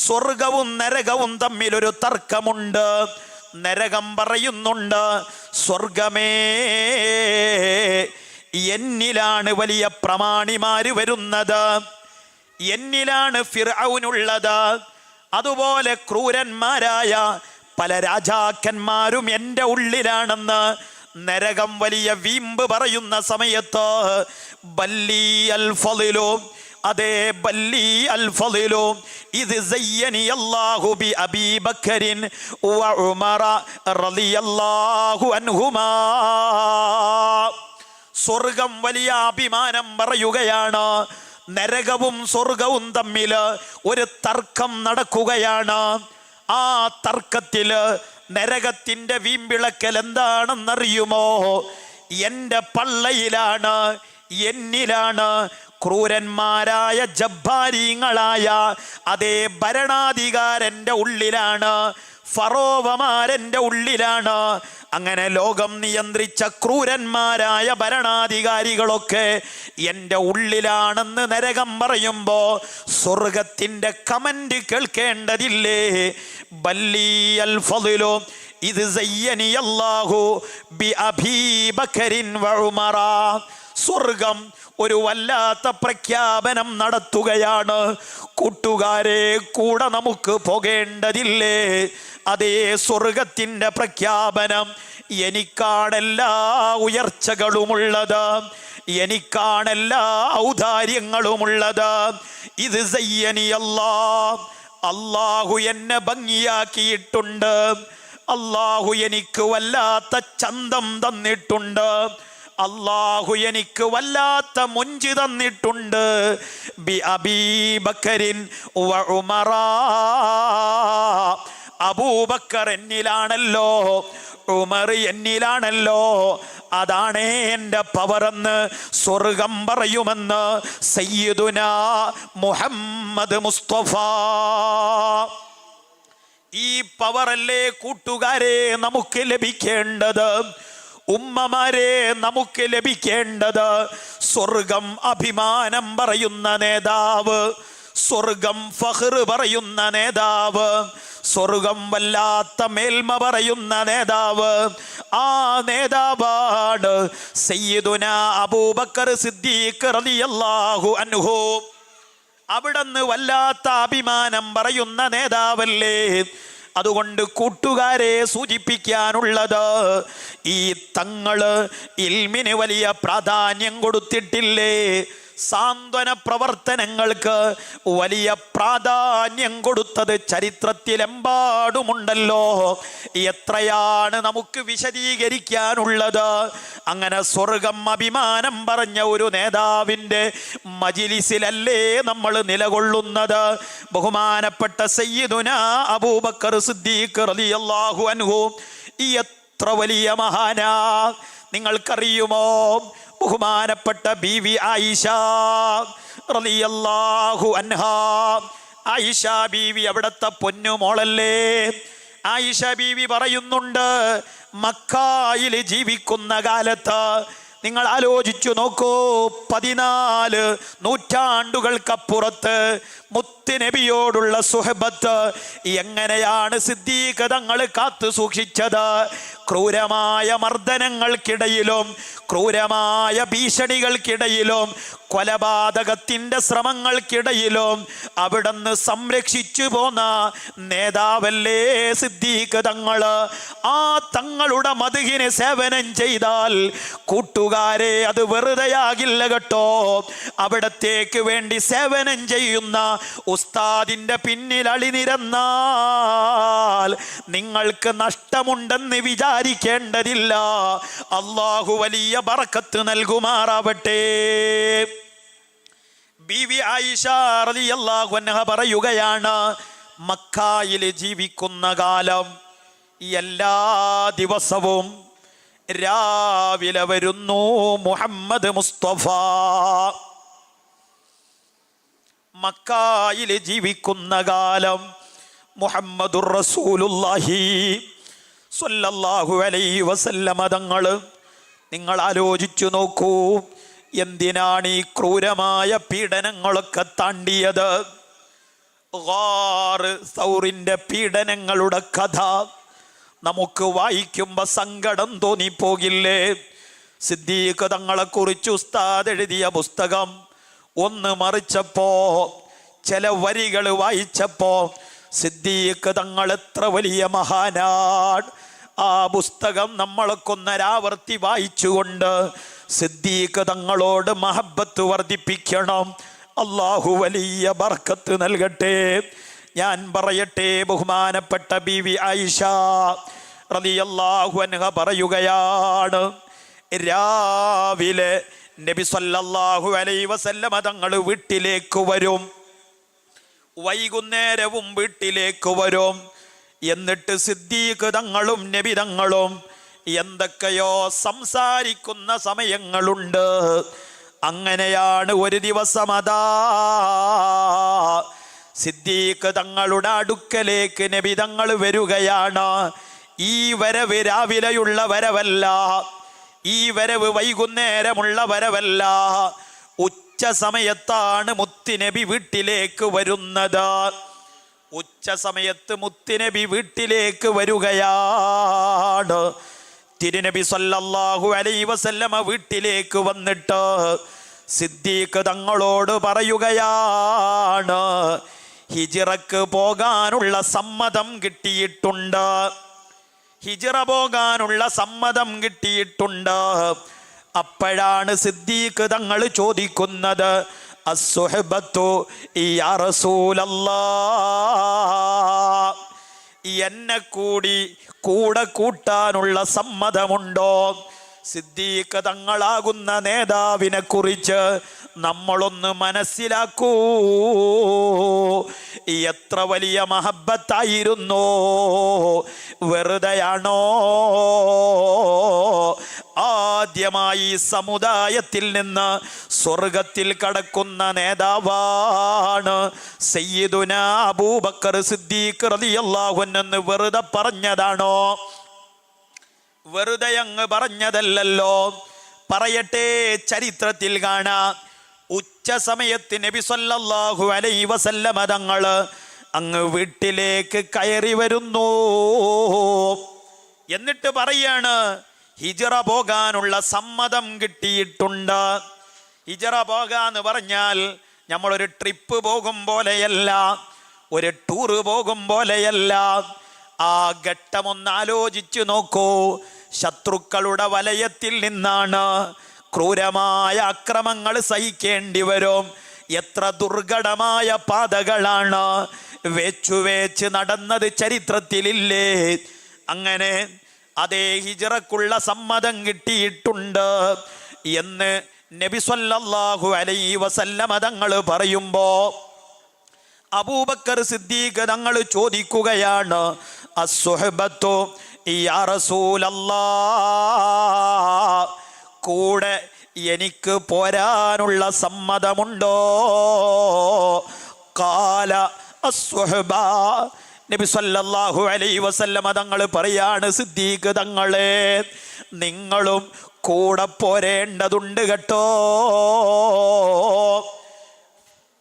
[SPEAKER 1] സ്വർഗവും നരകവും തമ്മിലൊരു തർക്കമുണ്ട്. നരകം പറയുന്നുണ്ട്, സ്വർഗമേ, എന്നിലാണ് വലിയ പ്രമാണിമാര് വരുന്നത്, എന്നിലാണ് ഫിർഔനുള്ളത്, അതുപോലെ ക്രൂരന്മാരായ പല രാജാക്കന്മാരും എൻ്റെ ഉള്ളിലാണെന്ന് നരകം വലിയ വീമ്പ് പറയുന്ന സമയത്ത് ബല്ലി അൽ ഫളിലു, അതേ ബല്ലി അൽ ഫളിലു ഇത് സയ്യനി അല്ലാഹു ബി അബീ ബക്കറിൻ വ ഉമറ റളിയല്ലാഹു അൻഹുമാ. സ്വർഗം വലിയ അഭിമാനം പറയുകയാണ്. നരകവും സ്വർഗവും തമ്മിൽ ഒരു തർക്കം നടക്കുകയാണ്. ആ തർക്കത്തില് നരകത്തിന്റെ വീമ്പിളക്കൽ എന്താണെന്നറിയുമോ? എൻ്റെ പള്ളയിലാണ്, എന്നിലാണ് ക്രൂരന്മാരായ ജബ്ബാരീങ്ങളായ അതേ ഭരണാധികാരൻ്റെ ഉള്ളിലാണ്, ഫറോവമാരെൻ്റെ ഉള്ളിലാണ്. അങ്ങനെ ലോകം നിയന്ത്രിച്ച ക്രൂരന്മാരായ ഭരണാധികാരികളൊക്കെ എൻ്റെ ഉള്ളിലാണെന്ന് നരകം പറയുമ്പോ സ്വർഗത്തിൻ്റെ കമന്റ് കേൾക്കേണ്ടതില്ലേ? ബല്ലി അൽ ഫളിലു ഇത് സയ്യനി അല്ലാഹു ബി അബീ ബക്കറിൻ വ ഉമറ. സ്വർഗം ഒരു വല്ലാത്ത പ്രഖ്യാപനം നടത്തുകയാണ്. കൂട്ടുകാരെ, കൂടെ നമുക്ക് പോകേണ്ടതില്ലേ? അതേ സ്വർഗത്തിൻ്റെ പ്രഖ്യാപനം, എനിക്കാണെല്ലാ ഉയർച്ചകളുമുള്ളത്, എനിക്കാണെല്ലാ ഔദാര്യങ്ങളുമുള്ളത്. ഇത് സയ്യനി അല്ലാഹ്, അല്ലാഹു എന്നെ ഭംഗിയാക്കിയിട്ടുണ്ട്, അല്ലാഹു എനിക്ക് വല്ലാത്ത ചന്തം തന്നിട്ടുണ്ട്, അല്ലാഹു എനിക്ക് വല്ലാത്ത മുഞ്ചി തന്നിട്ടുണ്ട്. ബി അബീ ബക്കറിൻ വ ഉമറ. അബൂബക്കർ എന്നിലാണല്ലോ, ഉമർ എന്നിലാണല്ലോ, അതാണ് എൻ്റെ പവറെന്ന് സ്വർഗം പറയുമെന്ന് സയ്യിദുനാ മുഹമ്മദ് മുസ്തഫ. ഈ പവറല്ലേ കൂട്ടുകാരെ നമുക്ക് ലഭിക്കേണ്ടത്? ഉമ്മമാരെ, നമുക്ക് ലഭിക്കേണ്ടത് സ്വർഗം അഭിമാനം പറയുന്ന നേതാവ്, സ്വർഗം ഫഖ്ർ പറയുന്ന നേതാവ്, സ്വർഗം വല്ലാത്ത മേൽമ പറയുന്ന നേതാവ്. ആ നേതാവാണ് സയ്യിദുന അബൂബക്കർ സിദ്ദീഖ് റളിയല്ലാഹു അൻഹു. അവിടുന്ന് വല്ലാത്ത അഭിമാനം പറയുന്ന നേതാവല്ലേ. അതുകൊണ്ട് കൂട്ടുകാരെ സൂചിപ്പിക്കാനുള്ളത്, ഈ തങ്ങള് ഇൽമിന് വലിയ പ്രാധാന്യം കൊടുത്തിട്ടില്ലേ? സാന്ത്വന പ്രവർത്തനങ്ങൾക്ക് വലിയ പ്രാധാന്യം കൊടുത്തത് ചരിത്രത്തിലെമ്പാടുമുണ്ടല്ലോ. എത്രയാണ് നമുക്ക് വിശദീകരിക്കാനുള്ളത്? അങ്ങനെ സ്വർഗം അഭിമാനം പറഞ്ഞ ഒരു നേതാവിൻ്റെ മജ്‌ലിസിലല്ലേ നമ്മൾ നിലകൊള്ളുന്നത്? ബഹുമാനപ്പെട്ട സയ്യിദുന അബൂബക്കർ സിദ്ദീഖ് റളിയല്ലാഹു അൻഹു എത്ര വലിയ മഹാനാ! നിങ്ങൾക്കറിയുമോ? ബഹുമാനപ്പെട്ട ബീവി ആയിഷ റളിയല്ലാഹു അൻഹാ, ആയിഷ ബീവി അവിടുത്തെ പൊന്നുമോളല്ലേ. ആയിഷ ബീവി പറയുന്നുണ്ട്, മക്കയിൽ ജീവിക്കുന്ന കാലത്ത് നിങ്ങൾ ആലോചിച്ചു നോക്കൂ, 14 നൂറ്റാണ്ടുകൾക്കപ്പുറത്ത് മുത്തുനബിയോടുള്ള സുഹബത്ത് എങ്ങനെയാണ് സിദ്ദീഖ് തങ്ങൾ കാത്തു സൂക്ഷിച്ചത്? ക്രൂരമായ മർദ്ദനങ്ങൾക്കിടയിലും ക്രൂരമായ ഭീഷണികൾക്കിടയിലും കൊലപാതകത്തിൻ്റെ ശ്രമങ്ങൾക്കിടയിലും അവിടുന്ന് സംരക്ഷിച്ചു പോന്ന നേതാവല്ലേ സിദ്ദീഖ് തങ്ങൾ. ആ തങ്ങളുടെ മദ്ഹിന് സേവനം ചെയ്താൽ കൂട്ടുകാരെ അത് വെറുതെയാകില്ല കേട്ടോ. അവിടത്തേക്ക് വേണ്ടി സേവനം ചെയ്യുന്ന ഉസ്താദിൻ്റെ പിന്നിൽ അണിനിരന്നാൽ നിങ്ങൾക്ക് നഷ്ടമുണ്ടെന്ന് വിചാരിക്കേണ്ടതില്ല. അല്ലാഹു വലിയ ബറക്കത്ത് നൽകുമാറാവട്ടെ. ബീവി ആയിഷ റളിയല്ലാഹു അൻഹ പറയുകയാണ്, മക്കയിൽ ജീവിക്കുന്ന കാലം എല്ലാ ദിവസവും രാവിലെ വരുന്നു മുഹമ്മദ് മുസ്തഫ. മക്കയിൽ ജീവിക്കുന്ന കാലം മുഹമ്മദുർ റസൂലുള്ളാഹി സ്വല്ലല്ലാഹു അലൈഹി വസല്ലമ തങ്ങൾ. നിങ്ങൾ ആലോചിച്ചു നോക്കൂ, എന്തിനാണ് ഈ ക്രൂരമായ പീഡനങ്ങളൊക്കെ താണ്ടിയത്? ഗാർ സൗറിൻ്റെ പീഡനങ്ങളുടെ കഥ നമുക്ക് വായിക്കുമ്പോൾ സങ്കടം തോന്നിപ്പോകില്ലേ? സിദ്ദീഖ് തങ്ങളെ കുറിച്ച് ഉസ്താദ് എഴുതിയ പുസ്തകം ഒന്ന് മറിച്ചപ്പോ, ചില വരികൾ വായിച്ചപ്പോ സിദ്ദീഖ് തങ്ങൾ എത്ര വലിയ മഹാനാണ്. ആ പുസ്തകം നമ്മളൊക്കൊന്നരാവർത്തി വായിച്ചുകൊണ്ട് സിദ്ദീഖ് തങ്ങളോട് മഹബത്ത് വർദ്ധിപ്പിക്കണം. അല്ലാഹു വലിയ ബർക്കത്ത് നൽകട്ടെ. ഞാൻ പറയട്ടെ, ബഹുമാനപ്പെട്ട ബീവി ആയിഷ റളിയല്ലാഹു അൻഹ പറയുകയാണ്, രാവിലെ നബി സല്ലല്ലാഹു അലൈഹി വസല്ലമ തങ്ങൾ വീട്ടിലേക്ക് വരും, വൈകുന്നേരവും വീട്ടിലേക്ക് വരും. എന്നിട്ട് സിദ്ദീഖ് തങ്ങളും നബി തങ്ങളും എന്തൊക്കെയോ സംസാരിക്കുന്ന സമയങ്ങളുണ്ട്. അങ്ങനെയാണ് ഒരു ദിവസം അതാ സിദ്ദീഖ് തങ്ങളുടെ അടുക്കലേക്ക് നബി തങ്ങൾ വരികയാണ്. ഈ വരവ് രാവിലെയുള്ള വരവല്ല, ഈ വരവ് വൈകുന്നേരമുള്ള വരവല്ല, ഉച്ച സമയത്താണ് മുത്തുനബി വീട്ടിലേക്ക് വരുന്നത്. ഉച്ച സമയത്ത് മുത്തുനബി വീട്ടിലേക്ക് വരികയാണ്. തിരുനബി സല്ലല്ലാഹു അലൈഹി വസല്ലമ വീട്ടിലേക്ക് വന്നിട്ട് സിദ്ദീഖ് തങ്ങളോട് പറയുകയാണ്, ഹിജ്റക്ക് പോകാനുള്ള സമ്മതം കിട്ടിയിട്ടുണ്ട്, ഹിജ്റ പോകാനുള്ള സമ്മതം കിട്ടിയിട്ടുണ്ട്. അപ്പോഴാണ് സിദ്ദീഖ് തങ്ങൾ ചോദിക്കുന്നത്, അസ്സുഹബത്തു യാ റസൂലല്ലാഹ്, എന്നെ കൂടെ കൂട്ടാനുള്ള സമ്മതമുണ്ടോ? സിദ്ദീഖ് തങ്ങളാകുന്ന നേതാവിനെ കുറിച്ച് നമ്മളൊന്ന് മനസ്സിലാക്കൂ. എത്ര വലിയ മഹബത്തായിരുന്നു! വെറുതെയാണോ? ആദ്യമായി സമുദായത്തിൽ നിന്ന് സ്വർഗത്തിൽ കടക്കുന്ന നേതാവാണ് സയ്യിദുന അബൂബക്കർ സിദ്ദീഖ് റളിയല്ലാഹു അൻഹു എന്ന് വെറുതെ പറഞ്ഞതാണോ? വെറുതെ അങ്ങ് പറഞ്ഞതല്ലല്ലോ. പറയട്ടെ, ചരിത്രത്തിൽ കാണാം, ഉച്ച സമയത്ത് നബി സല്ലല്ലാഹു അലൈഹി വസല്ലമ തങ്ങള് അങ്ങ് വീട്ടിലേക്ക് കയറി വരുന്നു. എന്നിട്ട് പറയാണ്, ഹിജ്റ പോകാനുള്ള സമ്മതം കിട്ടിയിട്ടുണ്ട്. ഹിജ്റ പോകാന്ന് പറഞ്ഞാൽ നമ്മളൊരു ട്രിപ്പ് പോകും പോലെയല്ല, ഒരു ടൂറ് പോകും പോലെയല്ല. ആ ഘട്ടമൊന്ന് ആലോചിച്ചു നോക്കൂ. ശത്രുക്കളുടെ വലയത്തിൽ നിന്നാണ്, ക്രൂരമായ അക്രമങ്ങൾ സഹിക്കേണ്ടി വരും. എത്ര ദുർഘടമായ പാതകളാണ് വേച്ചു നടന്നത് ചരിത്രത്തിലില്ലേ? അങ്ങനെ അതേ ഹിജ്റക്കുള്ള സമ്മതം കിട്ടിയിട്ടുണ്ട് എന്ന് നബി സല്ലല്ലാഹു അലൈഹി വസല്ലമ തങ്ങൾ പറയുമ്പോ അബൂബക്കർ സിദ്ദീഖ് തങ്ങൾ ചോദിക്കുകയാണ്, അസ്സുഹബത്തു യാ റസൂലല്ലാഹ്, കൂടെ എനിക്ക് പോരാനുള്ള സമ്മതമുണ്ടോ? ഖാല അസ്സുഹബ, നബി സല്ലല്ലാഹു അലൈഹി വസല്ലമ തങ്ങൾ പറയാണ്, സിദ്ദീഖ് തങ്ങളെ, നിങ്ങളും കൂടെ പോരേണ്ടതുണ്ട് കേട്ടോ.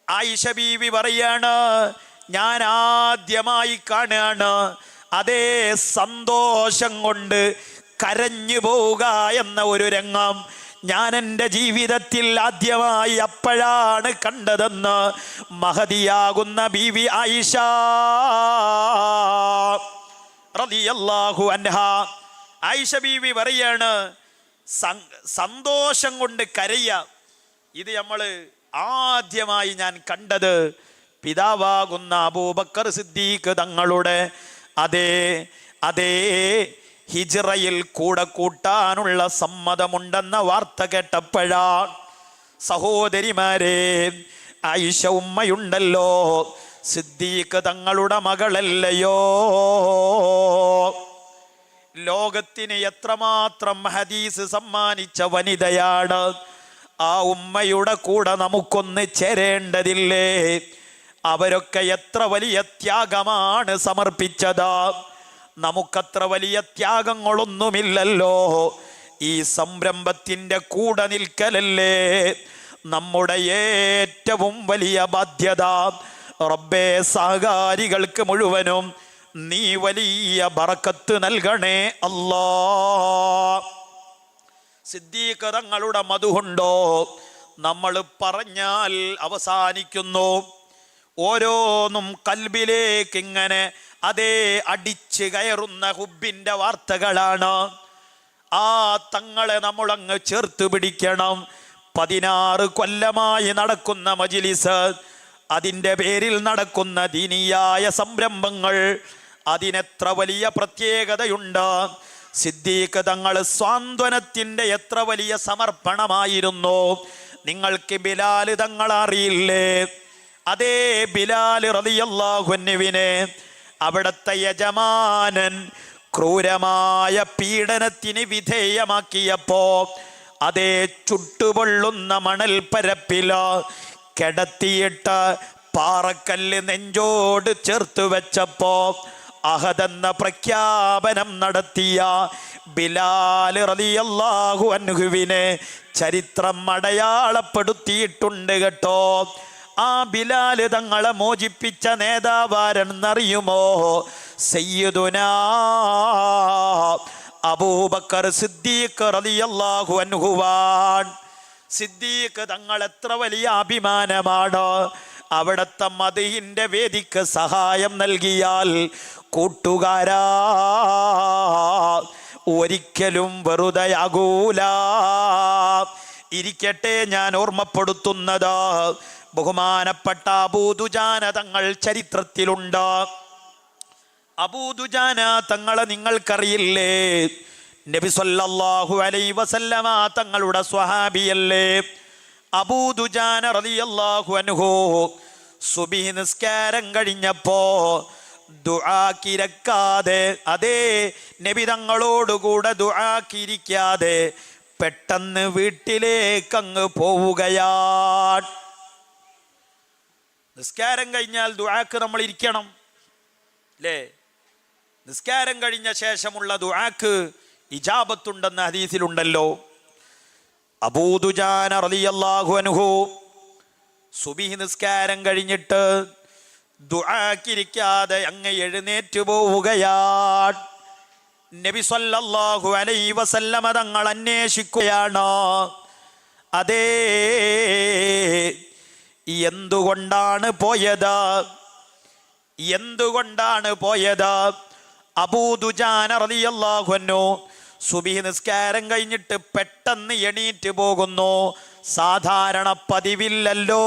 [SPEAKER 1] ആയിഷ ബീവി പറയാണ്, ഞാൻ ആദ്യമായി കാണുകയാണ് അതേ സന്തോഷം കൊണ്ട് കരഞ്ഞു പോവുക എന്ന ഒരു രംഗം. ഞാൻ എൻ്റെ ജീവിതത്തിൽ ആദ്യമായി അപ്പോഴാണ് കണ്ടതെന്ന് മഹദിയാകുന്ന ബീവി ആയിഷ റളിയല്ലാഹു അൻഹാ. ആയിഷ ബീവി പറയാണ്, സന്തോഷം കൊണ്ട് കരയ, ഇത് നമ്മൾ ആദ്യമായി ഞാൻ കണ്ടത് പിതാവാകുന്ന അബൂബക്കർ സിദ്ദീഖ് തങ്ങളുടെ അതേ ഹിജ്റയിൽ കൂടെ കൂട്ടാനുള്ള സമ്മതമുണ്ടെന്ന വാർത്ത കേട്ടപ്പോഴാണ്. സഹോദരിമാരെ, ആയിഷ ഉമ്മയുണ്ടല്ലോ, സിദ്ദീഖ് തങ്ങളുടെ മകളല്ലയോ? ലോകത്തിന് എത്രമാത്രം ഹദീസ് സമ്മാനിച്ച വനിതയാണ്. ആ ഉമ്മയുടെ കൂടെ നമുക്കൊന്ന് ചേരേണ്ടതില്ലേ? അവരൊക്കെ എത്ര വലിയ ത്യാഗമാണ് സമർപ്പിച്ചത്. നമുക്കത്ര വലിയ ത്യാഗങ്ങളൊന്നുമില്ലല്ലോ. ഈ സംരംഭത്തിൻ്റെ കൂടെ നിൽക്കലല്ലേ നമ്മുടെ ഏറ്റവും വലിയ ബാധ്യത. റബ്ബേ, സഹകാരികൾക്ക് മുഴുവനും നീ വലിയ ബറക്കത്ത് നൽകണേ അല്ലാ. സിദ്ദീഖ് തങ്ങളുടെ മധുഹുണ്ടോ? നമ്മൾ പറഞ്ഞാൽ അവസാനിക്കുന്നു. ഓരോന്നും കൽബിലേക്ക് ഇങ്ങനെ അടിച്ച് കയറുന്ന ഹുബിൻ്റെ വാർത്തകളാണ്. ആ തങ്ങളെ നമ്മളങ്ങ് ചേർത്ത് പിടിക്കണം. 16 കൊല്ലമായി നടക്കുന്ന മജ്‌ലിസ്, അതിൻ്റെ പേരിൽ നടക്കുന്ന ദീനിയായ സംരംഭങ്ങൾ, അതിനെത്ര വലിയ പ്രത്യേകതയുണ്ട്. സിദ്ദീഖ് തങ്ങൾ സ്വാന്തനത്തിൻ്റെ എത്ര വലിയ സമർപ്പണമായിരുന്നു. നിങ്ങൾക്ക് ബിലാൽ തങ്ങൾ അറിയില്ലേ? അതേ ബിലാൽ റളിയല്ലാഹു അൻഹുവിനെ അവിടുത്തെ യജമാനൻ ക്രൂരമായ പീഡനത്തിന് വിധേയമാക്കിയപ്പോ അതേ ചുട്ടുപൊള്ളുന്ന മണൽ പരപ്പില് കിടത്തിയിട്ട് പാറക്കല്ല് നെഞ്ചോട് ചേർത്ത് വെച്ചപ്പോ അഹദെന്ന പ്രഖ്യാപനം നടത്തിയ ബിലാൽ റളിയല്ലാഹു അൻഹുവിനെ ചരിത്രം അടയാളപ്പെടുത്തിയിട്ടുണ്ട് കേട്ടോ. ആ ബിലാൽ തങ്ങളെ മോചിപ്പിച്ച നേതാവാരെന്നറിയുമോ? സയ്യിദുനാ അബൂബക്കർ സിദ്ദീഖ് റളിയല്ലാഹു അൻഹുവാൻ. സിദ്ദീഖ് തങ്ങൾ എത്ര വലിയ അഭിമാനമാണ്. അവിടുത്തെ മദീഹിന്റെ വേദിക്ക് സഹായം നൽകിയാൽ കൂട്ടുകാരാ ഒരിക്കലും വെറുതെയാകൂല. ഇരിക്കട്ടെ, ഞാൻ ഓർമ്മപ്പെടുത്തുന്നത് ബഹുമാനപ്പെട്ട അബൂദുജാന തങ്ങൾ ചരിത്രത്തിലുണ്ട്. അബൂദുജാന തങ്ങളെ നിങ്ങൾക്കറിയില്ലേ? നബി സല്ലല്ലാഹു അലൈഹി വസല്ലമ തങ്ങളുടെ സ്വഹാബിയല്ലേ? അബൂദുജാന റളിയല്ലാഹു അൻഹു സുബ്ഹി നിസ്കാരം കഴിഞ്ഞപ്പോ ദുആക്കിരക്കാതെ, അതേ നബി തങ്ങളോടുകൂടെ ദുആക്കിരിക്കാതെ പെട്ടെന്ന് വീട്ടിലേക്ക് അങ്ങ് പോവുകയാണ്. നിസ്കാരം കഴിഞ്ഞാൽ ദുആക്ക് നമ്മൾ ഇരിക്കണം അല്ലേ? നിസ്കാരം കഴിഞ്ഞ ശേഷമുള്ള ദുആക്ക് ഇജാബത്തുണ്ടെന്ന ഹദീസിലുണ്ടല്ലോ. അബൂ ദുജാന റളിയല്ലാഹു അൻഹു സുബ്ഹി നിസ്കാരം കഴിഞ്ഞിട്ട് ദുആക്കിരിക്കാതെ അങ്ങ് എഴുന്നേറ്റ് പോവുകയാണ്. നബി സല്ലല്ലാഹു അലൈഹി വസല്ലമ തങ്ങൾ അന്വേഷിക്കുകയാണ്, അതേ എന്തുകൊണ്ടാണ് പോയത്, എന്തുകൊണ്ടാണ് പോയത്? അബൂ ദുജാന റളിയല്ലാഹു അൻഹു സുബ്ഹി നിസ്കാരം കഴിഞ്ഞിട്ട് പെട്ടെന്ന് എണീറ്റ് പോകുന്നു. സാധാരണ പതിവില്ലല്ലോ,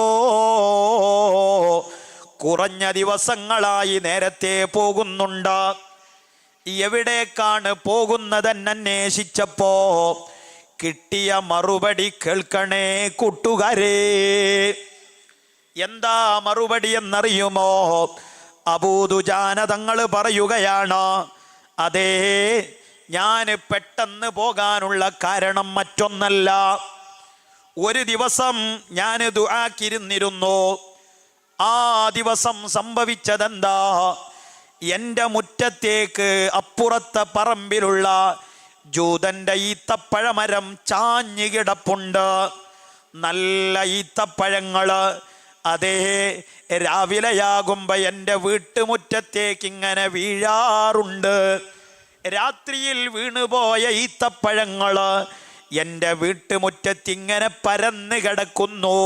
[SPEAKER 1] കുറഞ്ഞ ദിവസങ്ങളായി നേരത്തെ പോകുന്നുണ്ട്. എവിടേക്കാണ് പോകുന്നതെന്ന് അന്വേഷിച്ചപ്പോ കിട്ടിയ മറുപടി കേൾക്കണേ കൂട്ടുകാരേ. എന്താ മറുപടി എന്നറിയുമോ? അബൂ ദുജാന തങ്ങൾ പറയുകയാണ്, അതേ ഞാൻ പെട്ടെന്ന് പോകാനുള്ള കാരണം മറ്റൊന്നല്ല. ഒരു ദിവസം ഞാൻ ദുആക്കിരുന്നിരുന്നു. ആ ദിവസം സംഭവിച്ചതെന്താ? എൻ്റെ മുറ്റത്തേക്ക് അപ്പുറത്തെ പറമ്പിലുള്ള ജൂതന്റെ ഈത്തപ്പഴമരം ചാഞ്ഞു കിടപ്പുണ്ട്. നല്ല ഈത്തപ്പഴങ്ങള് അതേ രാവിലെയാകുമ്പോ എൻ്റെ വീട്ടുമുറ്റത്തേക്ക് ഇങ്ങനെ വീഴാറുണ്ട്. രാത്രിയിൽ വീണുപോയ ഈത്തപ്പഴങ്ങള് എൻ്റെ വീട്ടുമുറ്റത്തിങ്ങനെ പരന്ന് കിടക്കുന്നു.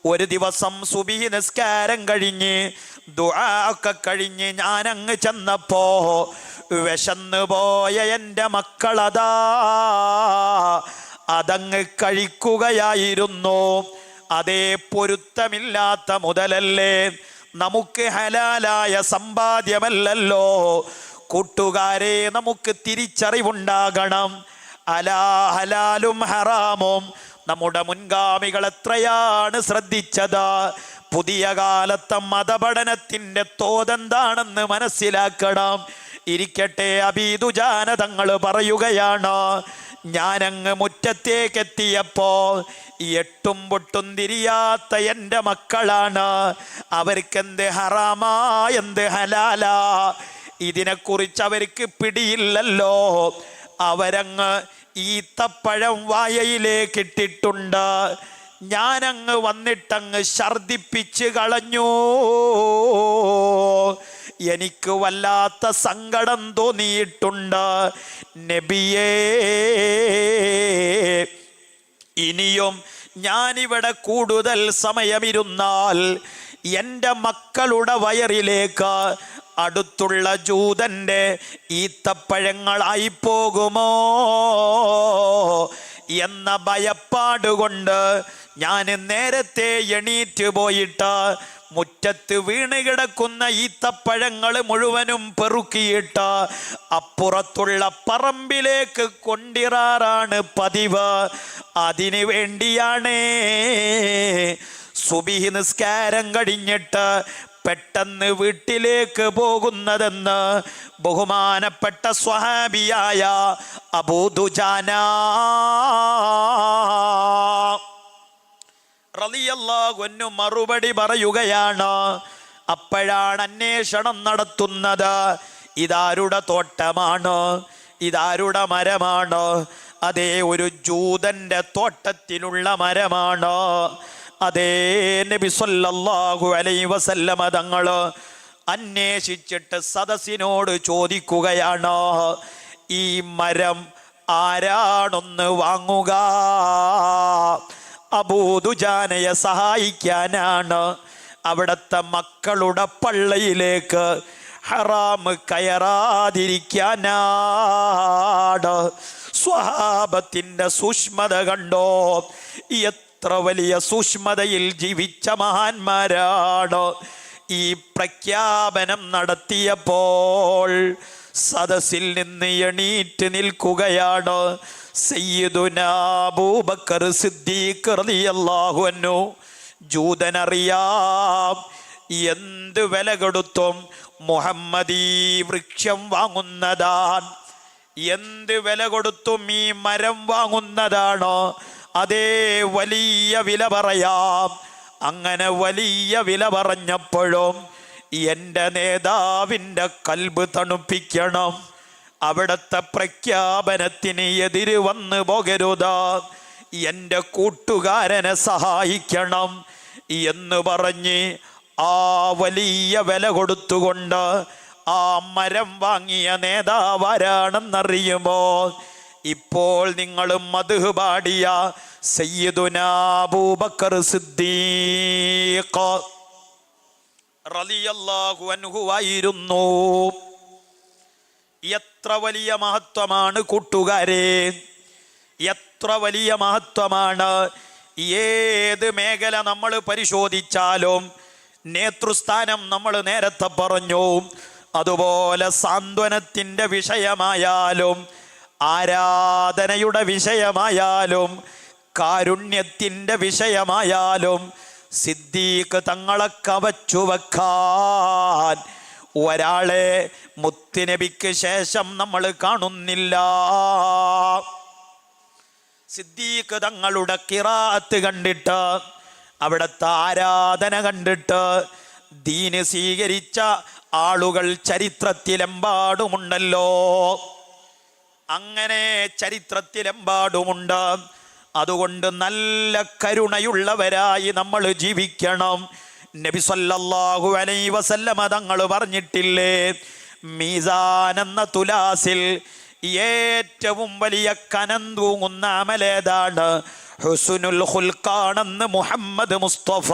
[SPEAKER 1] ഒരു ദിവസം സുബ്ഹി നിസ്കാരം കഴിഞ്ഞ് ദുആ ഒക്കെ കഴിഞ്ഞ് ഞാനങ്ങ് ചെന്നപ്പോ വിശന്നു പോയ എൻ്റെ മക്കളതാ അതങ്ങ് കഴിക്കുകയായിരുന്നു. അതേ പൊരുത്തമില്ലാത്ത മുതലല്ലേ, നമുക്ക് ഹലാലായ സമ്പാദ്യമല്ലല്ലോ. കൂട്ടുകാരെ, നമുക്ക് തിരിച്ചറിവുണ്ടാകണം. അലാ ഹലാലും ഹറാമും നമ്മുടെ മുൻഗാമികൾ എത്രയാണ് ശ്രദ്ധിച്ചത്. പുതിയ കാലത്തെ മതപഠനത്തിന്റെ തോതെന്താണെന്ന് മനസ്സിലാക്കണം. ഇരിക്കട്ടെ, അബൂ ദുജാന തങ്ങൾ പറയുകയാണ്, ഞാനങ്ങ് മുറ്റത്തേക്ക് എത്തിയപ്പോ എട്ടും പൊട്ടും തിരിയാത്ത എൻ്റെ മക്കളാണ്. അവർക്കെന്ത് ഹറാമാ എന്ത് ഹലാലാ ഇതിനെക്കുറിച്ച് അവർക്ക് പിടിയില്ലല്ലോ. അവരങ്ങ് ഈത്തപ്പഴം വായയിലേക്ക് ഇട്ടിട്ടുണ്ട്. ഞാനങ്ങ് വന്നിട്ടങ്ങ് ഛർദിപ്പിച്ച് കളഞ്ഞു. എനിക്ക് വല്ലാത്ത സങ്കടം തോന്നിയിട്ടുണ്ട്. നബിയേ, ഇനിയും ഞാനിവിടെ കൂടുതൽ സമയമിരുന്നാൽ എൻ്റെ മക്കളുടെ വയറിലേക്ക് അടുത്തുള്ള ജൂതന്റെ ഈത്തപ്പഴങ്ങളായി പോകുമോ എന്ന ഭയപ്പാടുകൊണ്ട് ഞാൻ നേരത്തെ എണീറ്റ് പോയിട്ട് മുറ്റത്ത് വീണ് കിടക്കുന്ന ഈത്തപ്പഴങ്ങൾ മുഴുവനും പെറുക്കിയിട്ട് അപ്പുറത്തുള്ള പറമ്പിലേക്ക് കൊണ്ടിറാറാണ് പതിവ്. അതിനു വേണ്ടിയാണ് സുബ്ഹി നിസ്കാരം കഴിഞ്ഞിട്ട് പെട്ടെന്ന് വീട്ടിലേക്ക് പോകുന്നതെന്ന് ബഹുമാനപ്പെട്ട സ്വഹാബിയായ അബൂ ദുജാന റളിയല്ലാഹു അൻഹു മറുപടി പറയുകയാണ്. അപ്പോഴാണ് അന്വേഷണം നടത്തുന്നത്. ഇതാരുടെ തോട്ടമാണ്, ഇതാരുടെ മരമാണ്? അതേ, ഒരു ജൂതന്റെ തോട്ടത്തിലുള്ള മരമാണ്. അതേ, നബി സല്ലല്ലാഹു അലൈഹി വസല്ലമ തങ്ങള് അന്വേഷിച്ചിട്ട് സദസ്സിനോട് ചോദിക്കുകയാണ്, ഈ മരം ആരാണൊന്ന് വാങ്ങുക? അബൂ ദുജാനയെ സഹായിക്കാനാണ്. അവിടുത്തെ മക്കളുടെ പള്ളിയിലേക്ക് ഹറാം കയറാതിരിക്കാനാണ്. സ്വഹാബത്തിന്റെ സൂക്ഷ്മത കണ്ടോ? എത്ര വലിയ സൂക്ഷ്മതയിൽ ജീവിച്ച മഹാന്മാരാണ്. ഈ പ്രഖ്യാപനം നടത്തിയപ്പോൾ സദസ്സിൽ നിന്ന് എണീറ്റ് നിൽക്കുകയാണ് സയ്യിദുനാ അബൂബക്കർ സിദ്ദീഖ് റളിയല്ലാഹു അൻഹു. ജൂതനറിയാം എന്ത് വില കൊടുത്തും മുഹമ്മദ് ഈ വൃക്ഷം വാങ്ങുന്നതാണ്, എന്ത് വില കൊടുത്തും ഈ മരം വാങ്ങുന്നതാണ്. അതേ, വലിയ വില പറയാം. അങ്ങനെ വലിയ വില പറഞ്ഞപ്പോഴും എൻ്റെ നേതാവിൻ്റെ കൽബ് തണുപ്പിക്കണം, അവിടുത്തെ പ്രഖ്യാപനത്തിന് എതിര് വന്നു പോകരുത്, എൻ്റെ കൂട്ടുകാരനെ സഹായിക്കണം എന്ന് പറഞ്ഞ് ആ വലിയ വില കൊടുത്തുകൊണ്ട് ആ മരം വാങ്ങിയ നേതാവ് ആരാണെന്നറിയുമോ? ഇപ്പോൾ നിങ്ങളും മദ്ഹ് പാടിയ സയ്യിദുനാ അബൂബക്കർ സിദ്ദീഖ് റളിയല്ലാഹു അൻഹു ആയിരുന്നു. എത്ര വലിയ മഹത്വമാണ് കൂട്ടുകാരെ, എത്ര വലിയ മഹത്വമാണ്. ഏത് മേഖല നമ്മൾ പരിശോധിച്ചാലും നേതൃസ്ഥാനം നമ്മൾ നേരത്തെ പറഞ്ഞു, അതുപോലെ സാന്ത്വനത്തിൻ്റെ വിഷയമായാലും ആരാധനയുടെ വിഷയമായാലും കാരുണ്യത്തിൻ്റെ വിഷയമായാലും സിദ്ദീഖ് തങ്ങളെ കവച്ചു വെക്കാൻ ഒരാളെ മുത്തുനബിക്ക് ശേഷം നമ്മൾ കാണുന്നില്ല. സിദ്ദീഖ് തങ്ങളുടെ ഖിറാഅത്ത് കണ്ടിട്ട്, അവിടുത്തെ ആരാധന കണ്ടിട്ട് ദീന് സ്വീകരിച്ച ആളുകൾ ചരിത്രത്തിലെമ്പാടുമുണ്ടല്ലോ. അങ്ങനെ ചരിത്രത്തിലെമ്പാടുമുണ്ട്. അതുകൊണ്ട് നല്ല കരുണയുള്ളവരായി നമ്മൾ ജീവിക്കണം. നബി സല്ലല്ലാഹു അലൈഹി വസല്ലമ തങ്ങൾ പറഞ്ഞിട്ടില്ലേ, മീസാൻ എന്ന തുലാസിൽ ഏറ്റവും വലിയ കനം തൂങ്ങുന്ന അമലേതാണ്? ഹുസ്നുൽ ഖുൽഖാണെന്ന് മുഹമ്മദ് മുസ്തഫ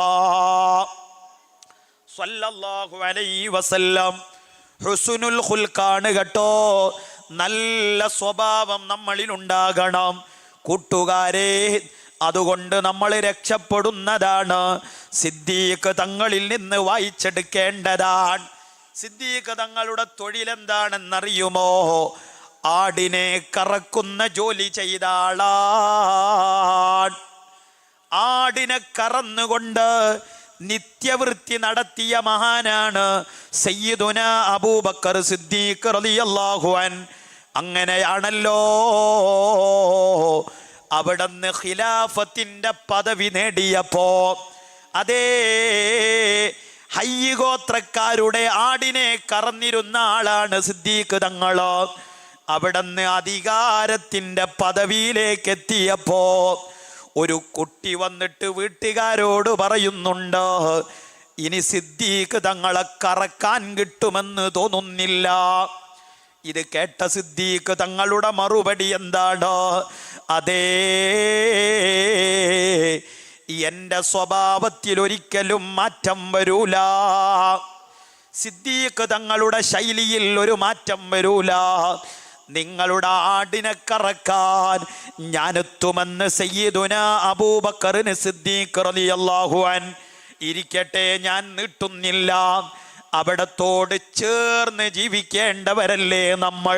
[SPEAKER 1] സല്ലല്ലാഹു അലൈഹി വസല്ലം. ഹുസ്നുൽ ഖുൽഖാണ് കേട്ടോ, നല്ല സ്വഭാവം നമ്മളിൽ ഉണ്ടാകണം കൂട്ടുകാരെ. അതുകൊണ്ട് നമ്മൾ രക്ഷപ്പെടുന്നതാണ്. സിദ്ദീഖ് തങ്ങളിൽ നിന്ന് വായിച്ചെടുക്കേണ്ടതാണ്. സിദ്ദീഖ് തങ്ങളുടെ തൊഴിലെന്താണെന്നറിയുമോ? ആടിനെ കറക്കുന്ന ജോലി ചെയ്ത ആളാണ്. ആടിനെ കറന്നുകൊണ്ട് നിത്യവൃത്തി നടത്തിയ മഹാനാണ് സയ്യിദുനാ അബൂബക്കർ സിദ്ദീഖ് റളിയല്ലാഹു അൻഹു. അങ്ങനെയാണല്ലോ അവിടുന്ന് ഖിലാഫത്തിന്റെ പദവി നേടിയപ്പോ അതേ ഹയ്യ് ഗോത്രക്കാരുടെ ആടിനെ കറന്നിരുന്ന ആളാണ് സിദ്ദീഖ് തങ്ങള്. അവിടുന്ന് അധികാരത്തിന്റെ പദവിയിലേക്ക് എത്തിയപ്പോ ഒരു കുട്ടി വന്നിട്ട് വീട്ടുകാരോട് പറയുന്നുണ്ട്, ഇനി സിദ്ദീഖ് തങ്ങളെ കറക്കാൻ കിട്ടുമെന്ന് തോന്നുന്നില്ല. ഇത് കേട്ട സിദ്ദീഖ് തങ്ങളുടെ മറുപടി എന്താണ്? അതേ, എൻ്റെ സ്വഭാവത്തിൽ ഒരിക്കലും മാറ്റം വരൂല. സിദ്ദീഖ് തങ്ങളുടെ ശൈലിയിൽ ഒരു മാറ്റം വരൂല. നിങ്ങളുടെ ആടിനെ കറക്കാൻ ഞാനെത്തുമെന്ന് സയ്യിദുനാ അബൂബക്കറിന് സിദ്ദീഖ് റളിയല്ലാഹു അൻഹു. ഇരിക്കട്ടെ, ഞാൻ നീട്ടുന്നില്ല. അവിടത്തോട് ചേർന്ന് ജീവിക്കേണ്ടവരല്ലേ നമ്മൾ.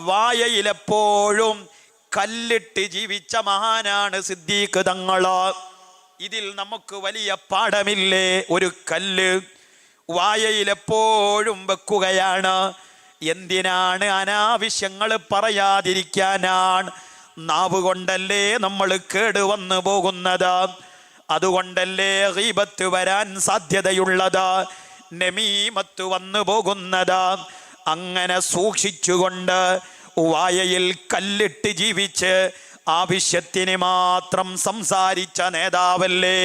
[SPEAKER 1] വായയിലെപ്പോഴും കല്ലിട്ട് ജീവിച്ച മഹാനാണ് സിദ്ദീഖ് തങ്ങള്. ഇതിൽ നമുക്ക് വലിയ പാഠമില്ലേ? ഒരു കല്ല് വായയിലെപ്പോഴും വെക്കുകയാണ്. എന്തിനാണ്? അനാവശ്യങ്ങൾ പറയാതിരിക്കാനാണ്. നാവ് കൊണ്ടല്ലേ നമ്മൾ കേടുവന്നു പോകുന്നത്. അതുകൊണ്ടല്ലേ ഗീബത്ത് വരാൻ സാധ്യതയുള്ളത്, നമീമത്ത് വന്നു പോകുന്നത്. അങ്ങനെ സൂക്ഷിച്ചുകൊണ്ട് വായയിൽ കല്ലിട്ട് ജീവിച്ച് ആവശ്യത്തിന് മാത്രം സംസാരിച്ച നേതാവല്ലേ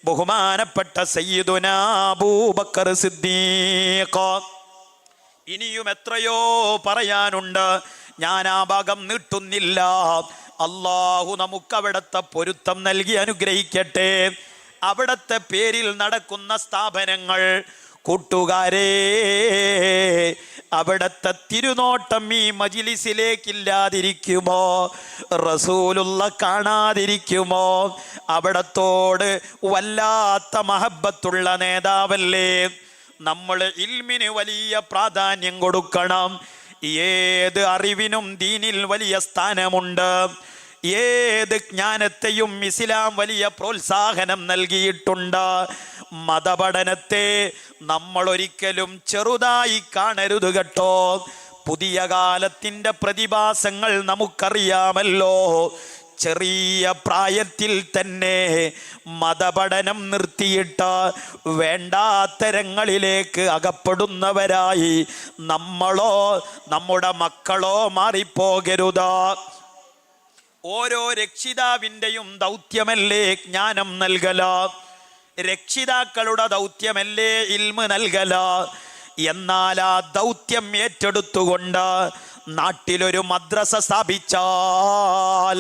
[SPEAKER 1] ബഹുമാനപ്പെട്ട സയ്യിദുനാ അബൂബക്കർ സിദ്ദീഖ്. ഇനിയും എത്രയോ പറയാനുണ്ട്, ഞാൻ ആ ഭാഗം നീട്ടുന്നില്ല. അള്ളാഹു നമുക്ക് അവിടുത്തെ പൊരുത്തം നൽകി അനുഗ്രഹിക്കട്ടെ. അവിടുത്തെ പേരിൽ നടക്കുന്ന സ്ഥാപനങ്ങൾ കൂട്ടുകാരെ, അവിടുത്തെ തിരുനോട്ടം ഈ മജ്ലിസിലേക്കില്ലാതിരിക്കുമോ? റസൂലുള്ള കാണാതിരിക്കുമോ? അവിടത്തോട് വല്ലാത്ത മഹബത്തുള്ള നേതാവല്ലേ. നമ്മൾ ഇൽമിന് വലിയ പ്രാധാന്യം കൊടുക്കണം. ഏത് അറിവിനും ദീനിൽ വലിയ സ്ഥാനമുണ്ട്. ഏത് ജ്ഞാനത്തെയും ഇസ്ലാം വലിയ പ്രോത്സാഹനം നൽകിയിട്ടുണ്ട്. മതപഠനത്തെ നമ്മൾ ഒരിക്കലും ചെറുതായി കാണരുത് കേട്ടോ. പുതിയ കാലത്തിൻ്റെ പ്രതിഭാസങ്ങൾ നമുക്കറിയാമല്ലോ. ചെറിയ പ്രായത്തിൽ തന്നെ മതപഠനം നിർത്തിയിട്ട് വേണ്ടാത്തരങ്ങളിലേക്ക് അകപ്പെടുന്നവരായി നമ്മളോ നമ്മുടെ മക്കളോ മാറിപ്പോകരുത്. ഓരോ രക്ഷിതാവിൻ്റെയും ദൗത്യമല്ലേ ജ്ഞാനം നൽകല, രക്ഷിതാക്കളുടെ ദൗത്യമല്ലേ ഇൽമ് നൽകല. എന്നാൽ ആ ദൗത്യം ഏറ്റെടുത്തുകൊണ്ട് നാട്ടിലൊരു മദ്രസ സ്ഥാപിച്ചാൽ,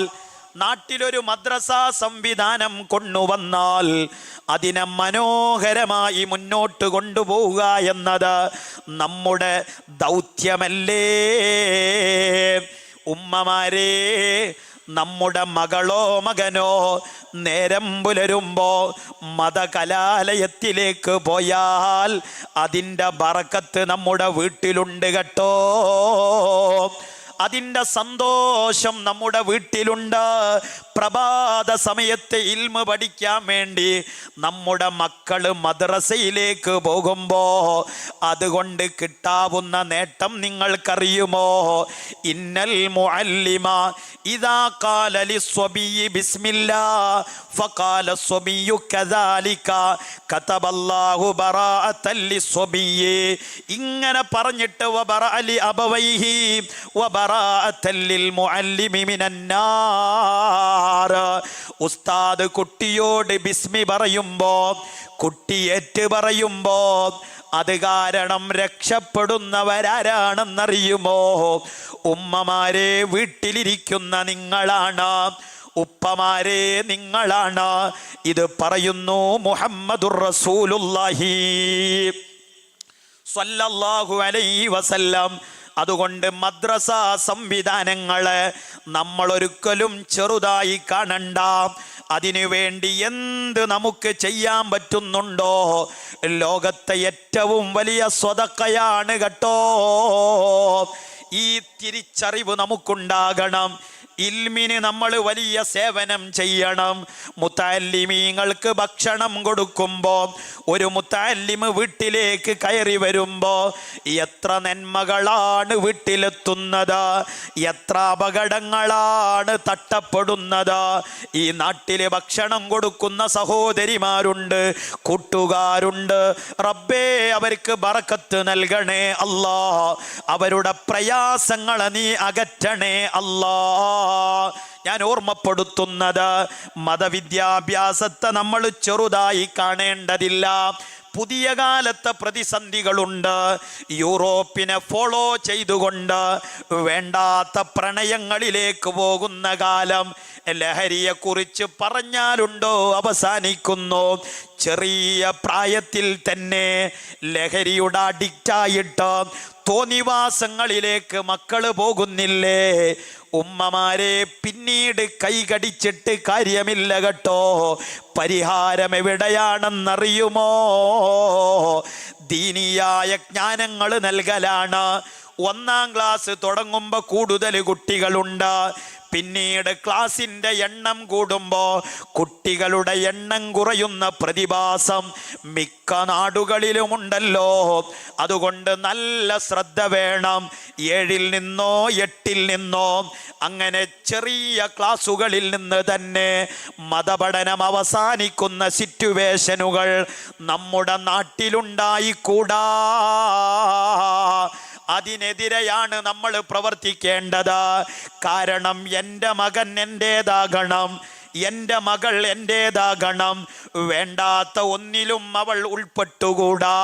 [SPEAKER 1] നാട്ടിലൊരു മദ്രസ സംവിധാനം കൊണ്ടുവന്നാൽ അതിനെ മനോഹരമായി മുന്നോട്ട് കൊണ്ടുപോവുക എന്നത് നമ്മുടെ ദൗത്യമല്ലേ? ഉമ്മമാരെ, നമ്മുടെ മകളോ മകനോ നേരം പുലരുമ്പോ മതകലാലയത്തിലേക്ക് പോയാൽ അതിൻ്റെ ബറക്കത്ത് നമ്മുടെ വീട്ടിലുണ്ട് കേട്ടോ. അതിൻ്റെ സന്തോഷം നമ്മുടെ വീട്ടിലുണ്ട്. പ്രഭാത സമയത്ത് ഇൽമ് പഠിക്കാൻ വേണ്ടി നമ്മുടെ മക്കള് മദ്രസയിലേക്ക് പോകുമ്പോൾ അതുകൊണ്ട് കിട്ടാവുന്ന നേട്ടം നിങ്ങൾക്കറിയുമോ? ഇന്നൽ മുഅല്ലിമ ഇദാ ഖാല ലിസ്വബിയ്യി ബിസ്മില്ലാ ഫഖാല സ്വബിയ്യു കദാലിക കതബല്ലാഹു ബറാഅത്തൻ ലിസ്വബിയ്യി. ഇങ്ങനെ പറഞ്ഞിട്ട് വബറഅ ലി അബവൈഹി വബറാഅത്തൻ ലിൽ മുഅല്ലിമി മിനന്നാർ. ഉസ്താദ് കുട്ടിയോട് ബിസ്മി പറയുമ്പോ, കുട്ടി ഏറ്റ് പറയുമ്പോ അത് കാരണം രക്ഷപ്പെടുന്നവരാരാണെന്നറിയുമോ? ഉമ്മമാരെ, വീട്ടിലിരിക്കുന്ന നിങ്ങളാണ്. ഉപ്പമാരെ, നിങ്ങളാണ്. ഇത് പറയുന്നു മുഹമ്മദുർ റസൂലുള്ളാഹി സ്വല്ലല്ലാഹു അലൈഹി വസല്ലം. അതുകൊണ്ട് മദ്രസ സംവിധാനങ്ങളെ നമ്മൾ ഒരിക്കലും ചെറുതായി കാണണ്ട. അതിനുവേണ്ടി എന്ത് നമുക്ക് ചെയ്യാൻ പറ്റുന്നുണ്ടോ? ലോകത്തെ ഏറ്റവും വലിയ സ്വതക്കയാണ് കേട്ടോ. ഈ തിരിച്ചറിവ് നമുക്കുണ്ടാകണം. ഇൽമിന് നമ്മൾ വലിയ സേവനം ചെയ്യണം. മുത്തഅല്ലിമീങ്ങൾക്ക് ഭക്ഷണം കൊടുക്കുമ്പോൾ, ഒരു മുത്തഅല്ലിമ് വീട്ടിലേക്ക് കയറി വരുമ്പോൾ എത്ര നന്മകളാണ് വീട്ടിലെത്തുന്നത്, എത്ര അപകടങ്ങളാണ് തട്ടപ്പെടുന്നത്. ഈ നാട്ടിൽ ഭക്ഷണം കൊടുക്കുന്ന സഹോദരിമാരുണ്ട്, കൂട്ടുകാരുണ്ട്. റബ്ബേ, അവർക്ക് ബറക്കത്ത് നൽകണേ അല്ലാ. അവരുടെ പ്രയാസങ്ങളെ നീ അകറ്റണേ അല്ലാ. ഞാൻ ഓർമ്മപ്പെടുത്തുന്നത്, മതവിദ്യാഭ്യാസത്തെ നമ്മൾ ചെറുതായി കാണേണ്ടതില്ല. പുതിയ കാലത്തെ പ്രതിസന്ധികളുണ്ട്. യൂറോപ്പിനെ ഫോളോ ചെയ്തുകൊണ്ട് വേണ്ടാത്ത പ്രണയങ്ങളിലേക്ക് പോകുന്ന കാലം. ലഹരിയെക്കുറിച്ച് പറഞ്ഞാലുണ്ടോ അവസാനിക്കുന്നു. ചെറിയ പ്രായത്തിൽ തന്നെ ലഹരിയുടെ അഡിക്റ്റായിട്ട് തോന്നിവാസങ്ങളിലേക്ക് മക്കള് പോകുന്നില്ലേ? ഉമ്മമാരെ, പിന്നീട് കൈകടിച്ചിട്ട് കാര്യമില്ല കേട്ടോ. പരിഹാരം എവിടെയാണെന്നറിയുമോ? ദീനിയായ ജ്ഞാനങ്ങൾ നൽകലാണ്. 1-ാം ക്ലാസ് തുടങ്ങുമ്പോൾ കൂടുതൽ കുട്ടികളുണ്ട്. പിന്നീട് ക്ലാസിൻ്റെ എണ്ണം കൂടുമ്പോൾ കുട്ടികളുടെ എണ്ണം കുറയുന്ന പ്രതിഭാസം മിക്ക നാടുകളിലുമുണ്ടല്ലോ. അതുകൊണ്ട് നല്ല ശ്രദ്ധ വേണം. 7-ൽ നിന്നോ 8-ൽ നിന്നോ അങ്ങനെ ചെറിയ ക്ലാസുകളിൽ നിന്ന് തന്നെ മതപഠനം അവസാനിക്കുന്ന സിറ്റുവേഷനുകൾ നമ്മുടെ നാട്ടിലുണ്ടായിക്കൂടാ. അതിനെതിരെയാണ് നമ്മൾ പ്രവർത്തിക്കേണ്ടത്. കാരണം എൻ്റെ മകൻ എൻ്റേതാകണം, എൻ്റെ മകൾ എൻ്റേതാകണം. വേണ്ടാത്ത ഒന്നിലും അവൾ ഉൾപ്പെട്ടുകൂടാ.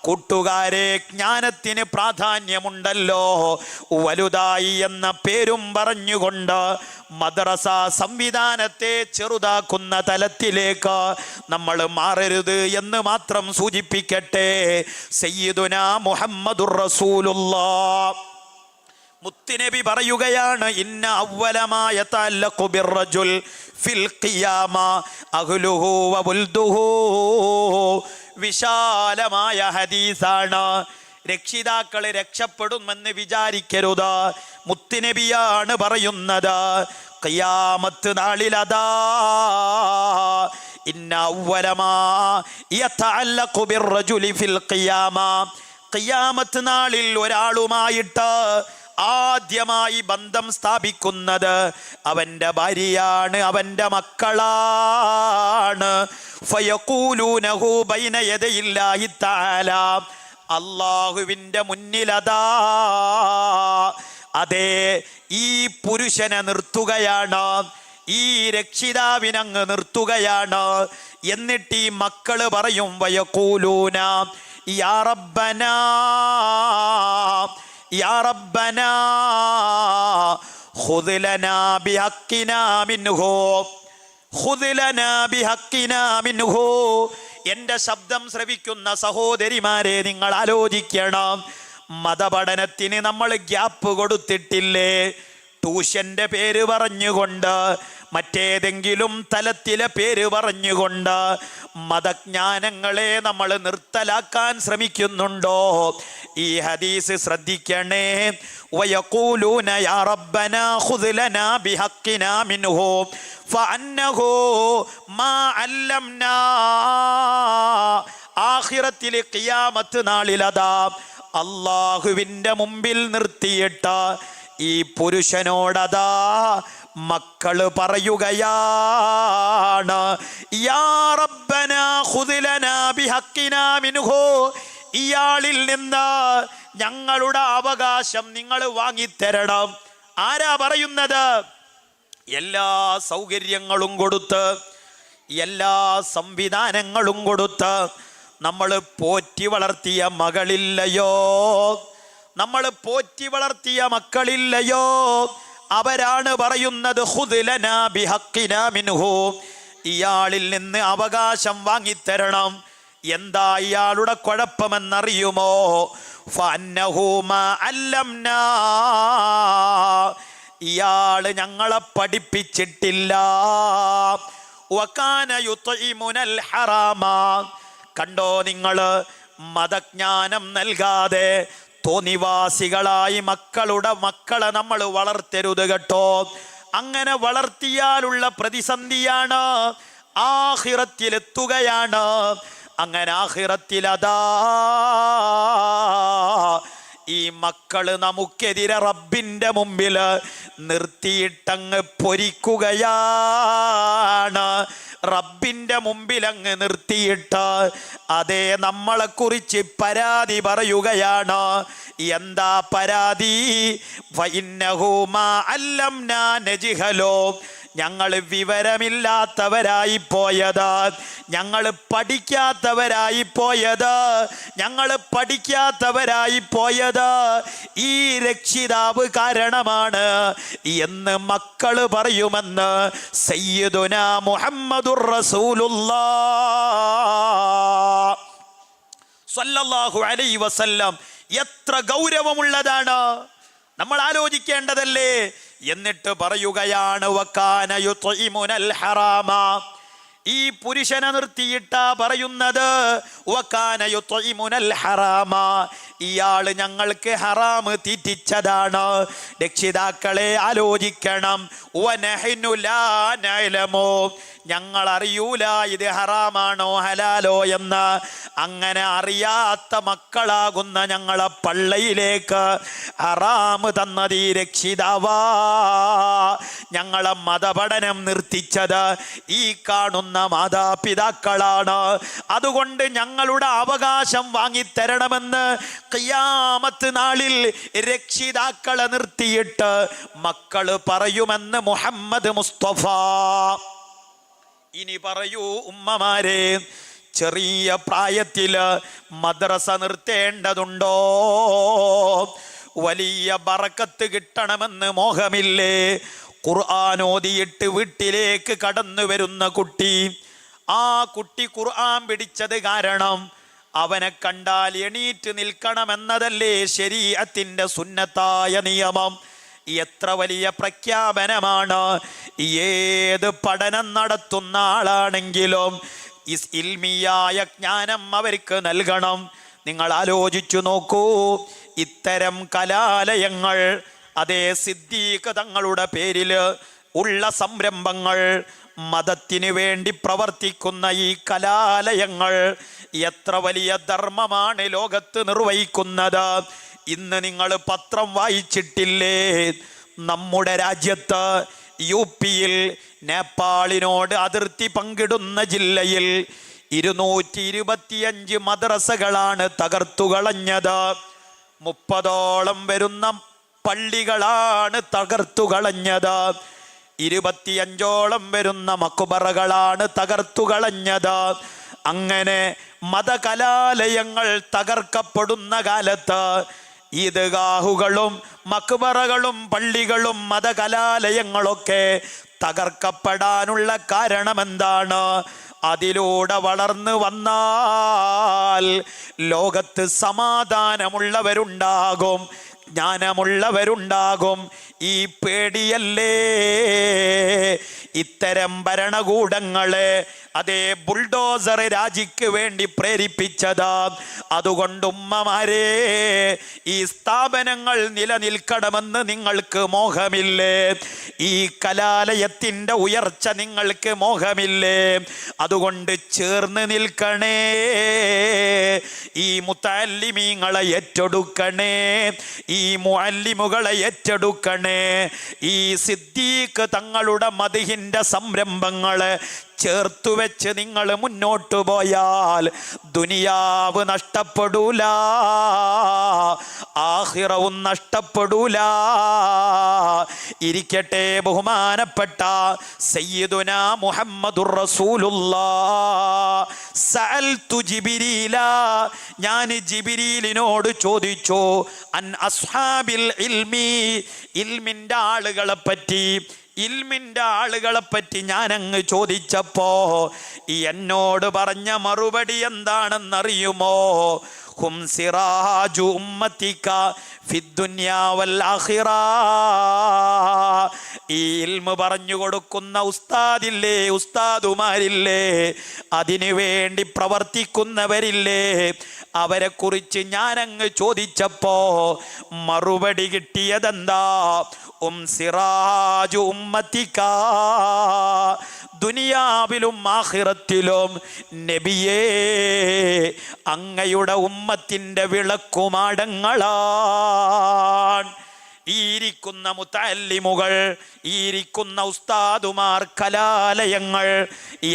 [SPEAKER 1] കൂട്ടുകാരെ, ജ്ഞാനത്തിന് പ്രാധാന്യമുണ്ടല്ലോ. വലുതായി എന്ന പേരും പറഞ്ഞുകൊണ്ട് മദ്രസ സംവിധാനത്തെ ചെറുതാക്കുന്ന തലത്തിലേക്ക് നമ്മൾ മാറരുത് എന്ന് മാത്രം സൂചിപ്പിക്കട്ടെ. സയ്യിദുനാ മുഹമ്മദുർ റസൂലുള്ളാഹ് മുത്തുനബി പറയുകയാണ്, ഇന്ന അവ്വലമായ തഅല്ലഖു ബിർറജുൽ ഫിൽ ഖിയാമ അഹ്ലുഹു വവൽദുഹു. വിശാലമായ ഹദീസാണ്. രക്ഷിതാക്കളെ രക്ഷപ്പെടുമെന്ന് വിചാരിക്കരുത്. മുത്തുനബിയാണ് പറയുന്നത്. ഖിയാമത്ത് നാളിലതാ ഇന്ന അവ്വലമാ യതഅല്ലഖു ബിർറജുലി ഫിൽ ഖിയാമ. ഖിയാമത്ത് നാളിൽ ഒരാളുമായിട്ട് ആദ്യമായി ബന്ധം സ്ഥാപിക്കുന്നത് അവൻ്റെ ഭാര്യയാണ്, അവൻ്റെ മക്കളാണ്. ഫയഖൂലൂനഹു ബൈന യദയില്ലാഹി തആല, അല്ലാഹുവിൻ്റെ മുന്നിലതാ അതെ ഈ പുരുഷനെ നിർത്തുകയാണ്, ഈ രക്ഷിതാവിനങ്ങ് നിർത്തുകയാണ്. എന്നിട്ട് ഈ മക്കള് പറയും വയഖൂലൂന യാ റബ്ബനാ യാ റബ്ബനാ ഖുദ് ലനാ ബിഹഖിനാ മിൻഹു ഖുദ് ലനാ ബിഹഖിനാ മിൻഹു. എൻ്റെ ശബ്ദം ശ്രവിക്കുന്ന സഹോദരിമാരെ, നിങ്ങൾ ആലോചിക്കണം. മതപഠനത്തിന് നമ്മൾ ഗ്യാപ്പ് കൊടുത്തിട്ടില്ലേ? ട്യൂഷൻ്റെ പേര് പറഞ്ഞുകൊണ്ട്, മറ്റേതെങ്കിലും തലത്തിലെ പേര് പറഞ്ഞുകൊണ്ട് മതജ്ഞാനങ്ങളെ നമ്മൾ നിർത്തലാക്കാൻ ശ്രമിക്കുന്നുണ്ടോ? ഈ ഹദീസ് ശ്രദ്ധിക്കണേ. വയഖൂലൂന യാ റബ്ബനാ ഖുദ് ലനാ ബിഹഖിനാ മിൻഹു ഫഅന്നഹു മാ അല്ലംനാ. ആഖിറത്തിലെ ഖിയാമത്ത് നാളിലതാ അല്ലാഹുവിൻ്റെ മുമ്പിൽ നിർത്തിയിട്ട് ഈ പുരുഷനോടതാ മക്കള് പറയുകയാണ്, യാ റബ്ബനാ ഖുദ് ലനാ ബിഹഖിനാ മിൻഹു. ഇയാളിൽ നിന്ന് ഞങ്ങളുടെ അവകാശം നിങ്ങൾ വാങ്ങിത്തരണം. ആരാ പറയുന്നത്? എല്ലാ സൗകര്യങ്ങളും കൊടുത്ത്, എല്ലാ സംവിധാനങ്ങളും കൊടുത്ത് നമ്മൾ പോറ്റി വളർത്തിയ മകളില്ലയോ, നമ്മൾ പോറ്റി വളർത്തിയ മക്കളില്ലയോ? അവരാണ് പറയുന്നത് ഖുദ് ലനാ ബിഹഖിനാ മിൻഹു, ഇയാളിൽ നിന്ന് അവകാശം വാങ്ങിത്തരണം. എന്താ ഇയാളുടെ കുഴപ്പമെന്നറിയുമോ? ഫഅന്നഹു മാ അല്ലംനാ, ഇയാള് ഞങ്ങളെ പഠിപ്പിച്ചിട്ടില്ല. വകാന യുത്ഇമുനൽ ഹറാമ. കണ്ടോ നിങ്ങൾ, മതജ്ഞാനം നൽകാതെ തോന്നിവാസികളായി മക്കളെ നമ്മൾ വളർത്തരുത് കേട്ടോ. അങ്ങനെ വളർത്തിയാലുള്ള പ്രതിസന്ധിയാണ്, ആഖിറത്തിലെത്തുകയാണ്. അങ്ങനെ ആഖിറത്തിലതാ ഈ മക്കള് നമുക്കെതിരെ റബ്ബിന്റെ മുമ്പിൽ നിർത്തിയിട്ടങ്ങ് പൊരിക്കുകയാണ്. റബ്ബിന്റെ മുമ്പിൽ അങ്ങ് നിർത്തിയിട്ട് അതേ നമ്മളെ കുറിച്ച് പരാതി പറയുകയാണ്. എന്താ പരാതി? ഫഇന്നഹു മാ അല്ലംനാ നജ്ഹലോ, ഞങ്ങൾ വിവരമില്ലാത്തവരായി പോയത്, ഞങ്ങൾ പഠിക്കാത്തവരായി പോയത്, ഞങ്ങൾ പഠിക്കാത്തവരായി പോയത് ഈ രക്ഷിതാവ് കാരണമാണ് എന്ന് മക്കള് പറയുമെന്ന് സയ്യിദുനാ മുഹമ്മദുർ റസൂലുള്ളാഹ് സ്വല്ലല്ലാഹു അലൈഹി വസല്ലം. എത്ര ഗൗരവമുള്ളതാണ്, നമ്മൾ ആലോചിക്കേണ്ടതല്ലേ? എന്നിട്ട് പറയുകയാണ് വകാന യുത്ഇമുനൽ ഹറാമ. ഈ പുരുഷനെ നിർത്തിയിട്ട പറയുന്നത് വകാന യുത്ഇമുനൽ ഹറാമ, ഇയാള് ഞങ്ങൾക്ക് ഹറാമ് തീറ്റിച്ചതാണ്. രക്ഷിതാക്കളെ ആലോചിക്കണം. വനഹ്നു ലാ നഅലമു, ഞങ്ങൾ അറിയൂല ഇത് ഹറാമാണോ ഹലാലോ എന്ന്. അങ്ങനെ അറിയാത്ത മക്കളാകുന്ന ഞങ്ങളെ പള്ളയിലേക്ക് ഹറാമ് തന്നത് ഈ രക്ഷിതാവാ. ഞങ്ങളെ മതപഠനം നിർത്തിച്ചത് ഈ കാണുന്ന മാതാപിതാക്കളാണ്. അതുകൊണ്ട് ഞങ്ങളുടെ അവകാശം വാങ്ങിത്തരണമെന്ന് ഖിയാമത്ത് നാളിൽ രക്ഷിതാക്കളെ നിർത്തിയിട്ട് മക്കള് പറയുമെന്ന് മുഹമ്മദ് മുസ്തഫ. ഇനി പറയൂ ഉമ്മമാരെ, ചെറിയ പ്രായത്തില് മദ്രസ നിർത്തേണ്ടതുണ്ടോ? വലിയ ബറക്കത്ത് കിട്ടണമെന്ന് മോഹമില്ലേ? ഖുർആൻ ഓതിയിട്ട് വീട്ടിലേക്ക് കടന്നു വരുന്ന കുട്ടി, ആ കുട്ടി ഖുർആൻ പിടിച്ചത് കാരണം അവനെ കണ്ടാൽ എണീറ്റ് നിൽക്കണമെന്നതല്ലേ ശരീഅത്തിന്റെ സുന്നത്തായ നിയമം. എത്ര വലിയ പ്രഖ്യാപനമാണ്! ഏത് പഠനം നടത്തുന്ന ആളാണെങ്കിലും ഇൽമിയായ ജ്ഞാനം അവർക്ക് നൽകണം. നിങ്ങൾ ആലോചിച്ചു നോക്കൂ, ഇത്തരം കലാലയങ്ങൾ, അതേ സിദ്ദീഖ് തങ്ങളുടെ പേരിൽ ഉള്ള സംരംഭങ്ങൾ, മതത്തിന് വേണ്ടി പ്രവർത്തിക്കുന്ന ഈ കലാലയങ്ങൾ എത്ര വലിയ ധർമ്മമാണ് ലോകത്ത് നിർവഹിക്കുന്നത്. ഇന്ന് നിങ്ങൾ പത്രം വായിച്ചിട്ടില്ലേ? നമ്മുടെ രാജ്യത്ത് UP-യിൽ നേപ്പാളിനോട് അതിർത്തി പങ്കിടുന്ന ജില്ലയിൽ 225 മദ്രസകളാണ് തകർത്തുകളഞ്ഞത്. 30ഓളം വരുന്ന പള്ളികളാണ് തകർത്തുകളഞ്ഞത്. 25ഓളം വരുന്ന മക്ബറകളാണ് തകർത്തുകളഞ്ഞത്. അങ്ങനെ മതകലാലയങ്ങൾ തകർക്കപ്പെടുന്ന കാലത്ത് ഈദ്ഗാഹുകളും മക്ബറകളും പള്ളികളും മതകലാലയങ്ങളൊക്കെ തകർക്കപ്പെടാനുള്ള കാരണം എന്താണ്? അതിലൂടെ വളർന്നു വന്നാൽ ലോകത്ത് സമാധാനമുള്ളവരുണ്ടാകും, ജ്ഞാനമുള്ളവരുണ്ടാകും. ഈ പേടിയല്ലേ ഇത്തരം ഭരണകൂടങ്ങളെ അതേ ബുൾഡോസർ രാജിക്ക് വേണ്ടി പ്രേരിപ്പിച്ചത്. അതുകൊണ്ട് ഉമ്മമാരെ, ഈ സ്ഥാപനങ്ങൾ നിലനിൽക്കണമെന്ന് നിങ്ങൾക്ക് മോഹമില്ലേ? ഈ കലാലയത്തിൻ്റെ ഉയർച്ച നിങ്ങൾക്ക് മോഹമില്ലേ? അതുകൊണ്ട് ചേർന്ന് നിൽക്കണേ, ഈ മുത്തല്ലിമീങ്ങളെ ഏറ്റെടുക്കണേ, ഈ മുഅല്ലിമുകളെ ഏറ്റെടുക്കണേ. ഈ സിദ്ദീഖ് തങ്ങളുടെ മദ്ഹിന്റെ സംരംഭങ്ങളെ ചേർത്തു വെച്ച് നിങ്ങൾ മുന്നോട്ടു പോയാൽ ദുനിയാവ് നഷ്ടപ്പെടൂല, ആഖിറവും നഷ്ടപ്പെടൂല. ഇരിക്കട്ടെ, ബഹുമാനപ്പെട്ട സയ്യിദുനാ മുഹമ്മദുർ റസൂലുള്ളാഹ് സഅൽതു ജിബ്രീല, ഞാൻ ജിബ്രീലിനോട് ചോദിച്ചു, അൻ അസ്ഹാബിൽ ഇൽമി, ഇൽമിൻ്റെ ആളുകളെ പറ്റി, ഇൽമിൻ്റെ ആളുകളെ പറ്റി ഞാൻ അങ്ങ് ചോദിച്ചപ്പോ എന്നോട് പറഞ്ഞ മറുപടി എന്താണെന്നറിയുമോ? ഹും സിറാജു ഉമ്മത്തിക ഫിദ്ദുനിയാ വൽ ആഖിറ. ഈ ഇൽമ് പറഞ്ഞു കൊടുക്കുന്ന ഉസ്താദില്ലേ, ഉസ്താദുമാരില്ലേ, അതിനു വേണ്ടി പ്രവർത്തിക്കുന്നവരില്ലേ, അവരെ കുറിച്ച് ഞാനങ്ങ് ചോദിച്ചപ്പോ മറുപടി കിട്ടിയതെന്താ? സിറാജു ഉമ്മത്തിക, ദുനിയാവിലും ആഖിറത്തിലും നബിയേ അങ്ങയുടെ ഉമ്മത്തിൻ്റെ വിളക്കുമാടങ്ങളാണ്. ഈ ഇരിക്കുന്ന മുതല്ലിമുകൾ, ഈ ഇരിക്കുന്ന ഉസ്താദുമാർ, കലാലയങ്ങൾ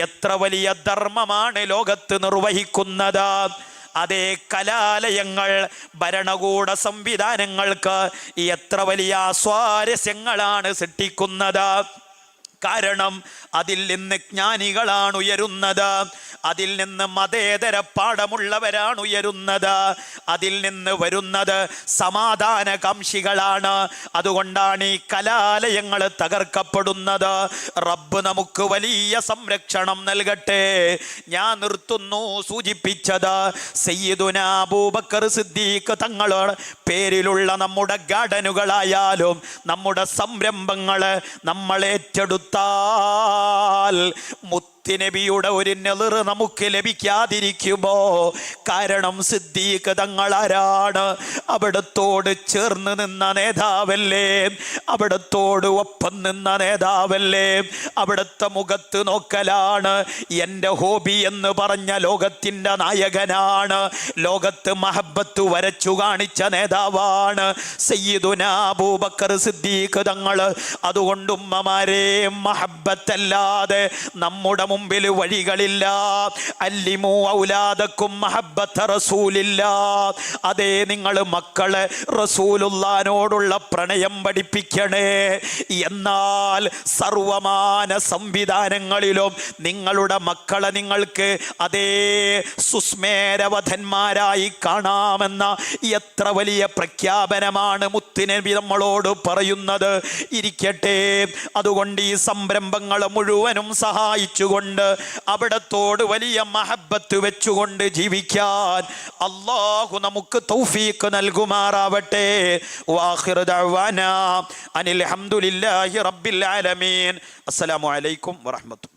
[SPEAKER 1] എത്ര വലിയ ധർമ്മമാണ് ലോകത്ത് നിർവഹിക്കുന്നത്. അതേ കലാലയങ്ങൾ ഭരണകൂട സംവിധാനങ്ങൾക്ക് എത്ര വലിയ സ്വാരസ്യങ്ങളാണ് സൃഷ്ടിക്കുന്നത്. കാരണം അതിൽ നിന്ന് ജ്ഞാനികളാണ് ഉയരുന്നത്, അതിൽ നിന്ന് മതേതര പാഠമുള്ളവരാണ് ഉയരുന്നത്, അതിൽ നിന്ന് വരുന്നത് സമാധാനകാംക്ഷികളാണ്. അതുകൊണ്ടാണ് ഈ കലാലയങ്ങൾ തകർക്കപ്പെടുന്നത്. റബ്ബ് നമുക്ക് വലിയ സംരക്ഷണം നൽകട്ടെ. ഞാൻ നിർത്തുന്നു. സൂചിപ്പിച്ചത് സയ്യിദുനാ അബൂബക്കർ സിദ്ദീഖ് തങ്ങളുടെ പേരിലുള്ള നമ്മുടെ ഗാർഡനുകളായാലും നമ്മുടെ സംരംഭങ്ങൾ നമ്മൾ ഏറ്റെടുത്താൽ നബിയുടെ ഒരു നെളിർ നമുക്ക് ലഭിക്കാതിരിക്കുമോ? കാരണം സിദ്ദീഖ് തങ്ങളാരാണ്? അവിടത്തോട് ചേർന്ന് നിന്ന നേതാവല്ലേ, അവിടത്തോട് ഒപ്പം നിന്ന നേതാവല്ലേ. അവിടുത്തെ മുഖത്ത് നോക്കലാണ് എൻ്റെ ഹോബി എന്ന് പറഞ്ഞ ലോകത്തിൻ്റെ നായകനാണ്. ലോകത്ത് മഹബത്ത് വരച്ചു കാണിച്ച നേതാവാണ് സയ്യിദുനാ അബൂബക്കർ സിദ്ദീഖ് തങ്ങൾ. അതുകൊണ്ട് ഉമ്മമാരെ, മഹബത്തല്ലാതെ നമ്മുടെ മുമ്പിൽ വഴികളില്ല. അല്ലിമു ഔലാദക്കും മഹബ്ബത്ത റസൂലില്ല. അതേ, നിങ്ങൾ മക്കളെ റസൂലുള്ളാഹിനോടുള്ള പ്രണയം പഠിപ്പിക്കണേ. എന്നാൽ സർവമാന സംവിധാനങ്ങളിലും നിങ്ങളുടെ മക്കളെ നിങ്ങൾക്ക് അതേ സുസ്മേരവധന്മാരായി കാണാമെന്ന എത്ര വലിയ പ്രഖ്യാപനമാണ് മുത്തുനബി നമ്മളോട് പറയുന്നത്. ഇരിക്കട്ടെ, അതുകൊണ്ട് ഈ സംരംഭങ്ങൾ മുഴുവനും സഹായിച്ചുകൊണ്ട് അവിടത്തോട് വലിയ മഹബത്ത് വെച്ചുകൊണ്ട് ജീവിക്കാൻ അല്ലാഹു നമുക്ക് തൗഫീഖ് നൽകുമാറാവട്ടെ. വആഖിറു ദഅവാനാ അനിൽ ഹംദുലില്ലാഹി റബ്ബിൽ ആലമീൻ. അസ്സലാമു അലൈക്കും വറഹ്മത്തുള്ളാഹി.